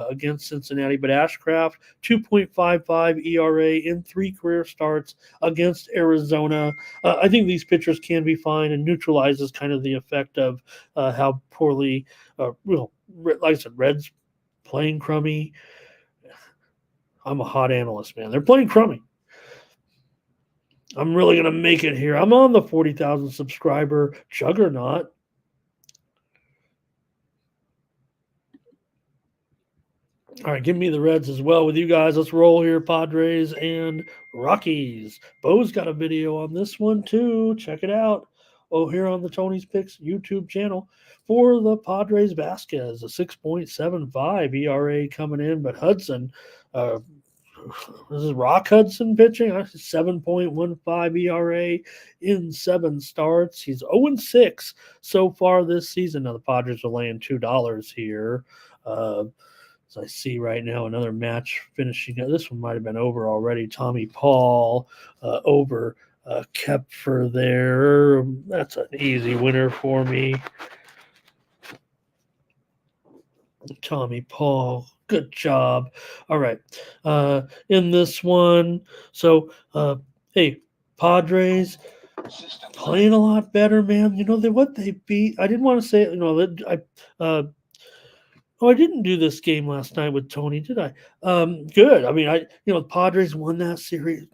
against Cincinnati, but Ashcraft 2.55 ERA in 3 career starts against Arizona. I think these pitchers can be fine and neutralizes kind of the effect of how poorly, like I said, Reds playing crummy. I'm a hot analyst, man. They're playing crummy. I'm really going to make it here. I'm on the 40,000 subscriber juggernaut. All right, give me the Reds as well with you guys. Let's roll here, Padres and Rockies. Bo's got a video on this one too. Check it out. Oh, here on the Tony's Picks YouTube channel for the Padres. Vasquez, a 6.75 ERA coming in, but Hudson, this is Rock Hudson pitching. 7.15 ERA in 7 starts. He's 0-6 so far this season. Now the Padres are laying $2 here. As I see right now, another match finishing. This one might have been over already. Tommy Paul over Kepfer there. That's an easy winner for me. Tommy Paul, good job. All right. In this one, so hey, Padres playing a lot better, man. What they beat. I didn't want to say it. I didn't do this game last night with Tony, did I? Good. I mean, Padres won that series.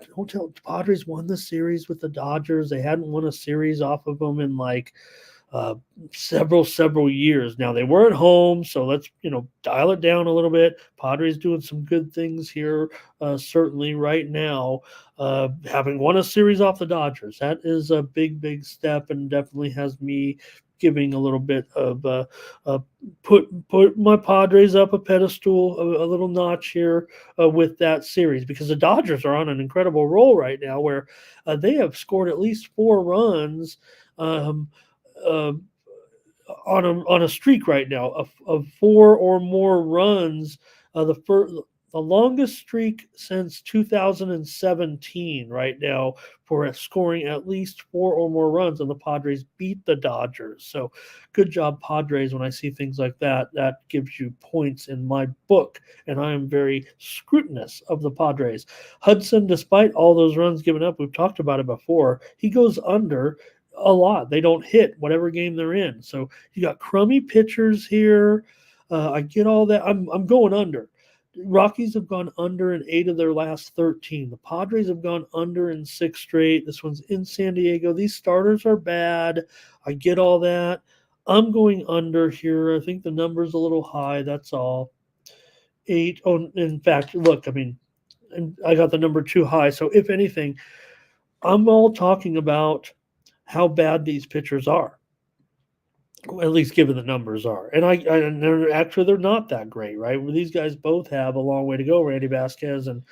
Padres won the series with the Dodgers. They hadn't won a series off of them in like several years. Now they were at home, so let's dial it down a little bit. Padres doing some good things here, certainly right now. Having won a series off the Dodgers, that is a big step, and definitely has me giving a little bit of put my Padres up a pedestal, a little notch here with that series, because the Dodgers are on an incredible roll right now where they have scored at least 4 runs on a streak right now of 4 or more runs. The longest streak since 2017 right now for scoring at least 4 or more runs, and the Padres beat the Dodgers. So good job, Padres. When I see things like that, that gives you points in my book, and I am very scrutinous of the Padres. Hudson, despite all those runs given up, we've talked about it before, he goes under a lot. They don't hit whatever game they're in. So you got crummy pitchers here. I get all that. I'm going under. Rockies have gone under in 8 of their last 13. The Padres have gone under in 6 straight. This one's in San Diego. These starters are bad. I get all that. I'm going under here. I think the number's a little high. That's all. 8. Oh, in fact, look, I mean, I got the number too high. So if anything, I'm all talking about how bad these pitchers are. at least given the numbers are. And they're not that great, right? Well, these guys both have a long way to go. Randy Vasquez and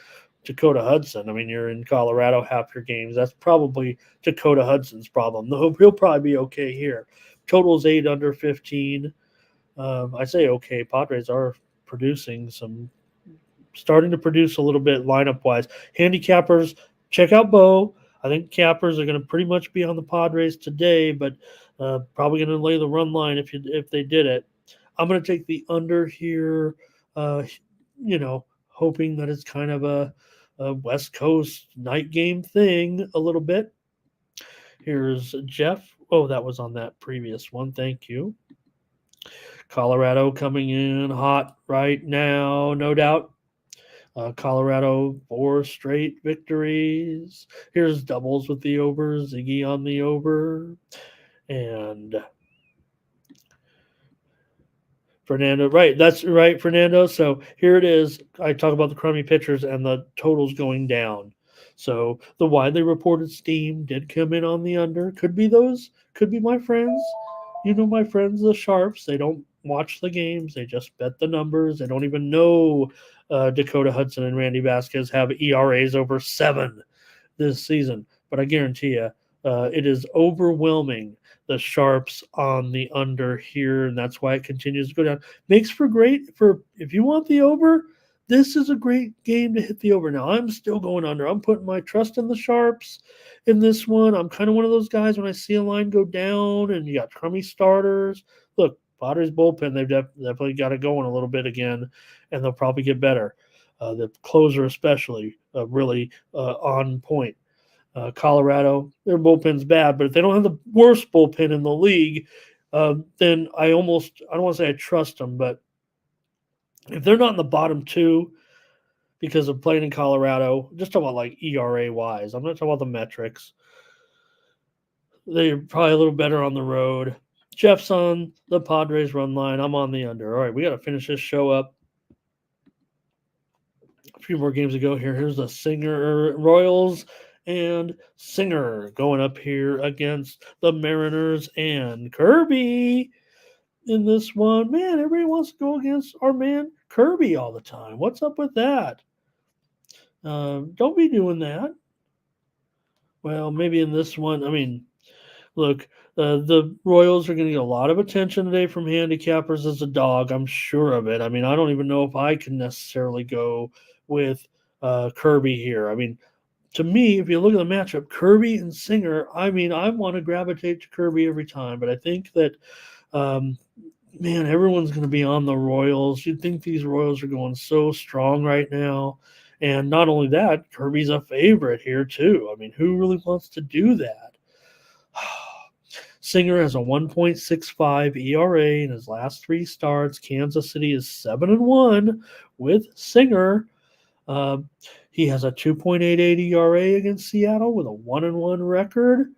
Dakota Hudson. I mean, you're in Colorado half your games. That's probably Dakota Hudson's problem. He'll probably be okay here. Total's 8 under 15. I say okay. Padres are starting to produce a little bit lineup wise. Handicappers, check out Bo. I think cappers are going to pretty much be on the Padres today, but probably going to lay the run line if they did it. I'm going to take the under here. Uh, hoping that it's kind of a West Coast night game thing a little bit. Here's Jeff. Oh, that was on that previous one. Thank you. Colorado coming in hot right now, no doubt. Colorado 4 straight victories. Here's doubles with the over. Ziggy on the over. And Fernando. Right, that's right, Fernando. So here it is. I talk about the crummy pitchers and the totals going down. So the widely reported steam did come in on the under. Could be my friends. You know my friends, the Sharps. They don't watch the games. They just bet the numbers. They don't even know Dakota Hudson and Randy Vasquez have ERAs over 7 this season. But I guarantee you, it is overwhelming the Sharps on the under here, and that's why it continues to go down. Makes for great for if you want the over. This is a great game to hit the over. Now I'm still going under. I'm putting my trust in the Sharps in this one. I'm kind of one of those guys when I see a line go down and you got crummy starters. Look, Padres bullpen, they've definitely got it going a little bit again, and they'll probably get better. The closer especially really on point. Colorado, their bullpen's bad, but if they don't have the worst bullpen in the league, then I don't want to say I trust them, but if they're not in the bottom 2 because of playing in Colorado, just talk about like ERA wise, I'm not talking about the metrics. They're probably a little better on the road. Jeff's on the Padres run line. I'm on the under. All right, we got to finish this show up. A few more games to go here. Here's the Singer Royals and Singer going up here against the Mariners and Kirby in this one. Man, everybody wants to go against our man Kirby all the time. What's up with that? Don't be doing that. Well, maybe in this one, I mean, look, the Royals are going to get a lot of attention today from handicappers as a dog. I'm sure of it. I mean, I don't even know if I can necessarily go with Kirby here. I mean, to me, if you look at the matchup, Kirby and Singer, I mean, I want to gravitate to Kirby every time. But I think that, man, everyone's going to be on the Royals. You'd think these Royals are going so strong right now. And not only that, Kirby's a favorite here, too. I mean, who really wants to do that? Singer has a 1.65 ERA in his last 3 starts. Kansas City is 7-1 with Singer. He has a 2.88 ERA against Seattle with a 1-1 record.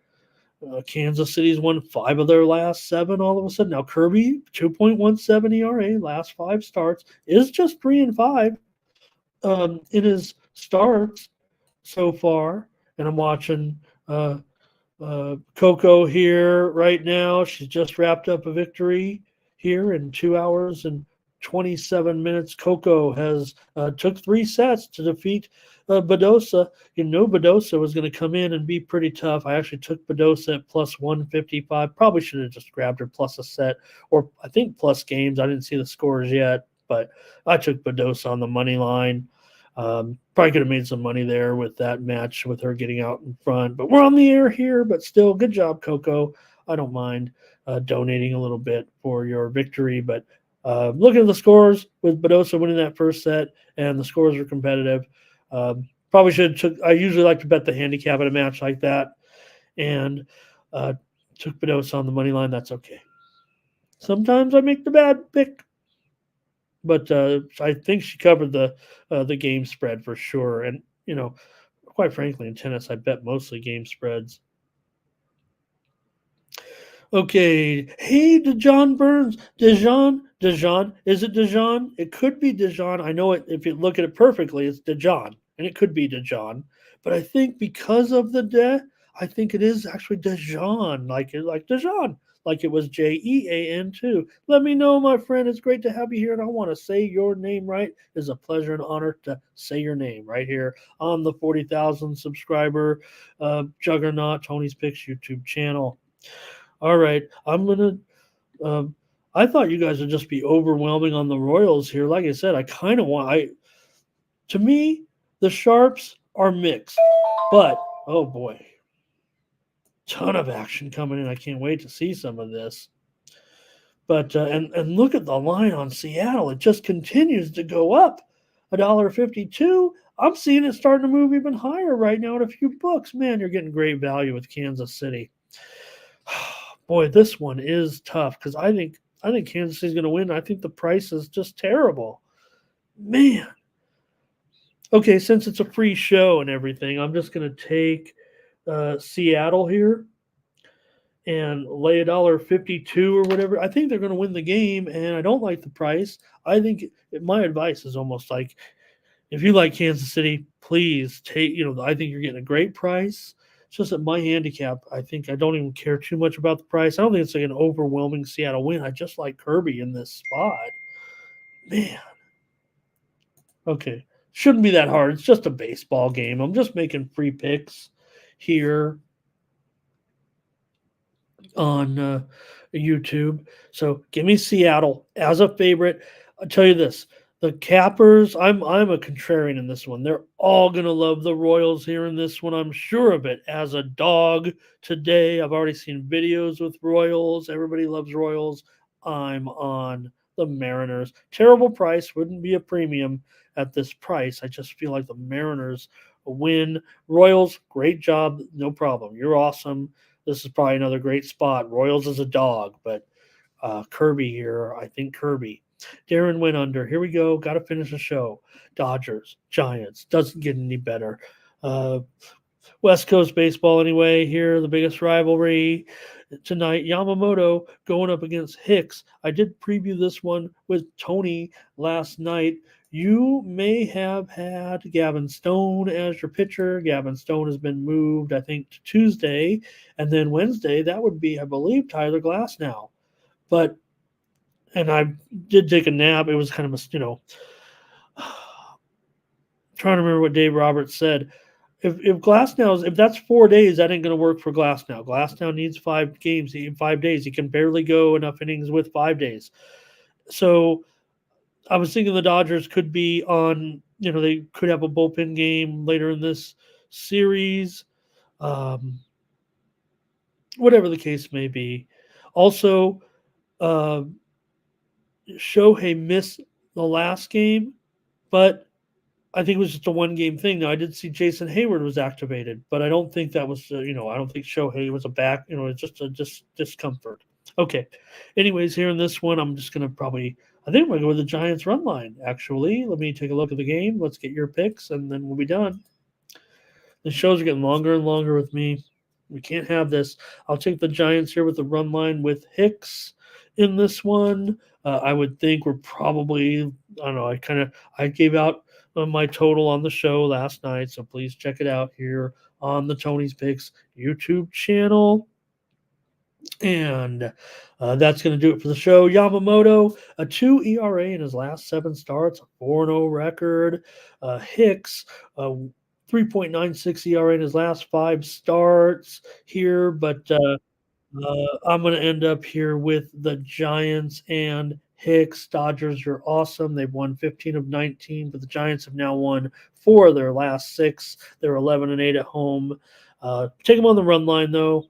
Kansas City's won 5 of their last 7 all of a sudden. Now Kirby, 2.17 ERA, last 5 starts, is just 3-5 in his starts so far. And I'm watching Coco here right now. She's just wrapped up a victory here in 2 hours and 27 minutes. Coco has took 3 sets to defeat Badosa. You know Badosa was going to come in and be pretty tough. I actually took Badosa at plus 155. Probably should have just grabbed her plus a set, or I think plus games. I didn't see the scores yet, but I took Badosa on the money line. Probably could have made some money there with that match with her getting out in front. But we're on the air here, but still, good job, Coco. I don't mind donating a little bit for your victory, but looking at the scores with Badosa winning that first set, and the scores are competitive. Probably should have I usually like to bet the handicap at a match like that, and took Badosa on the money line. That's okay. Sometimes I make the bad pick, but I think she covered the game spread for sure. And quite frankly, in tennis, I bet mostly game spreads. Okay. Hey, DeJon Burns. Dejan. Is it Dejan? It could be Dejan. I know it. If you look at it perfectly, it's Dejan, and it could be Dejan. But I think because of the I think it is actually Dejan, like Dejan. like it was Jean too. Let me know, my friend. It's great to have you here, and I want to say your name right. It's a pleasure and honor to say your name right here on the 40,000 subscriber juggernaut Tony's Picks YouTube channel. All right, I'm gonna. Um, I thought you guys would just be overwhelming on the Royals here. Like I said, I kind of want. To me, the Sharps are mixed, but oh boy, ton of action coming in. I can't wait to see some of this. But and look at the line on Seattle; it just continues to go up. $1.52. I'm seeing it starting to move even higher right now in a few books. Man, you're getting great value with Kansas City. Boy, this one is tough because I think Kansas City's going to win. I think the price is just terrible. Man. Okay, since it's a free show and everything, I'm just going to take Seattle here and lay $1.52 or whatever. I think they're going to win the game, and I don't like the price. I think my advice is almost like if you like Kansas City, please take. I think you're getting a great price. It's just that my handicap, I think I don't even care too much about the price. I don't think it's like an overwhelming Seattle win. I just like Kirby in this spot. Man. Okay. Shouldn't be that hard. It's just a baseball game. I'm just making free picks here on YouTube. So give me Seattle as a favorite. I'll tell you this. The Cappers, I'm a contrarian in this one. They're all gonna love the Royals here in this one. I'm sure of it. As a dog today, I've already seen videos with Royals. Everybody loves Royals. I'm on the Mariners. Terrible price, wouldn't be a premium at this price. I just feel like the Mariners win. Royals, great job, no problem. You're awesome. This is probably another great spot. Royals is a dog, but Kirby here, I think Kirby. Darren went under. Here we go. Got to finish the show. Dodgers, Giants. Doesn't get any better. West Coast baseball anyway. Here, the biggest rivalry tonight. Yamamoto going up against Hicks. I did preview this one with Tony last night. You may have had Gavin Stone as your pitcher. Gavin Stone has been moved, I think, to Tuesday. And then Wednesday, that would be, I believe, Tyler Glasnow. And I did take a nap. It was kind of trying to remember what Dave Roberts said. If that's 4 days, that ain't going to work for Glasnow. Glasnow needs 5 games in 5 days. He can barely go enough innings with 5 days. So I was thinking the Dodgers could be on, they could have a bullpen game later in this series. Whatever the case may be. Also, Shohei missed the last game, but I think it was just a one-game thing. Now, I did see Jason Hayward was activated, but I don't think that was, I don't think Shohei was a back, it's just a discomfort. Okay. Anyways, here in this one, I'm just going to I think I'm going to go with the Giants run line, actually. Let me take a look at the game. Let's get your picks, and then we'll be done. The shows are getting longer and longer with me. We can't have this. I'll take the Giants here with the run line with Hicks in this one. I would think we're probably, I don't know, I gave out my total on the show last night, so please check it out here on the Tony's Picks YouTube channel. And that's going to do it for the show. Yamamoto, a 2 ERA in his last 7 starts, a 4-0 record. Hicks, 3.96 ERA in his last 5 starts here, but I'm going to end up here with the Giants and Hicks. Dodgers are awesome. They've won 15 of 19, but the Giants have now won 4 of their last 6. They're 11-8 at home. Take them on the run line, though.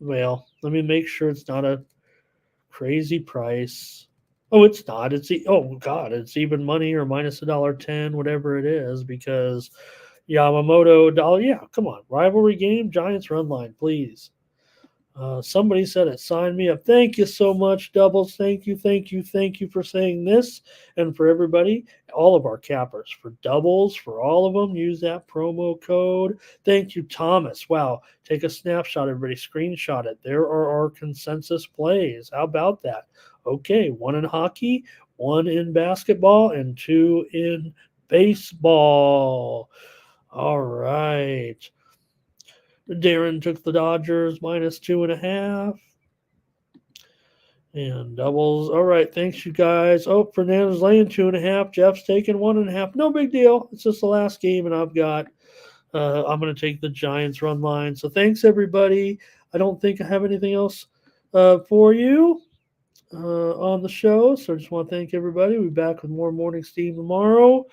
Well, let me make sure it's not a crazy price. Oh, it's not. It's even money or minus $1.10, whatever it is, because Yamamoto dollar. Yeah, come on, rivalry game, Giants run line, please. Somebody said it. Sign me up. Thank you so much, Doubles. Thank you for saying this. And for everybody, all of our cappers, for doubles, for all of them, use that promo code. Thank you, Thomas. Wow. Take a snapshot, everybody. Screenshot it. There are our consensus plays. How about that? Okay, 1 in hockey, 1 in basketball, and 2 in baseball. All right. Darren took the Dodgers minus 2.5. And doubles. All right. Thanks, you guys. Oh, Fernando's laying 2.5. Jeff's taking 1.5. No big deal. It's just the last game, and I'm going to take the Giants run line. So thanks, everybody. I don't think I have anything else for you on the show. So I just want to thank everybody. We'll be back with more Morning Steam tomorrow.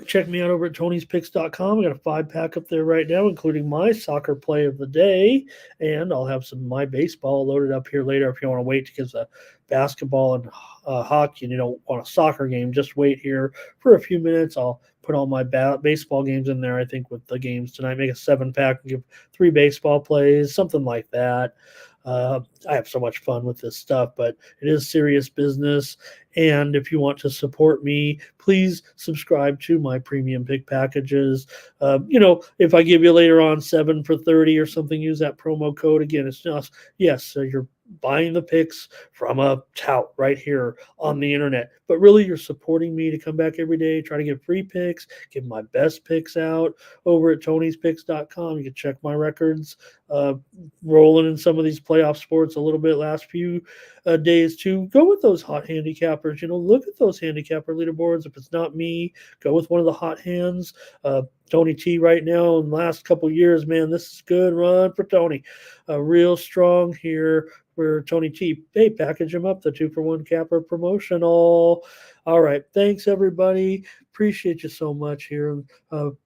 Check me out over at Tony'sPicks.com. I got a 5-pack up there right now, including my soccer play of the day. And I'll have some of my baseball loaded up here later if you want to wait, because the basketball and hockey and you don't want a soccer game, just wait here for a few minutes. I'll put all my baseball games in there, I think, with the games tonight. Make a 7-pack and give 3 baseball plays, something like that. I have so much fun with this stuff, but it is serious business. And if you want to support me, please subscribe to my premium pick packages. If I give you later on 7 for 30 or something, use that promo code. Again, it's just, yes, so you're buying the picks from a tout right here on the internet, but really you're supporting me to come back every day, try to get free picks, give my best picks out over at Tony'sPicks.com. You can check my records, rolling in some of these playoff sports a little bit last few days too. Go with those hot handicappers. Look at those handicapper leaderboards. If it's not me, go with one of the hot hands. Tony T right now in the last couple years, man, this is good run for Tony. Real strong here for Tony T. Hey, package him up, the 2-for-1 capper promotional. All right. Thanks, everybody. Appreciate you so much here.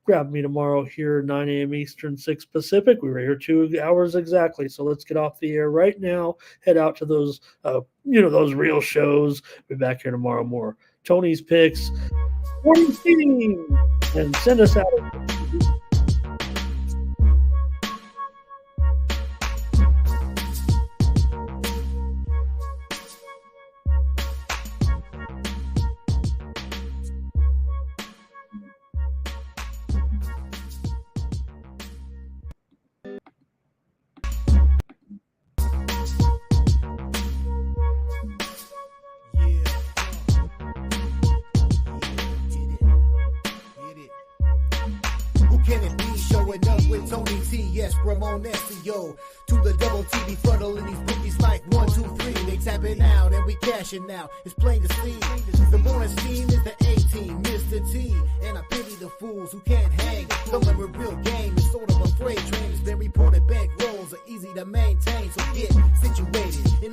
Grab me tomorrow here, 9 a.m. Eastern, 6 Pacific. We were here 2 hours exactly. So let's get off the air right now. Head out to those, those real shows. Be back here tomorrow more. Tony's Picks. Morning Steam. And send us out. Ramon, SEO to the double TV funneling these bookies like 1, 2, 3. They tapping out and we cashing out. It's plain to see. The morning steam is the A-team, Mr. T. And I pity the fools who can't hang. Coming with real game is sort of a freight train. It's been reported bank rolls are easy to maintain. So get situated.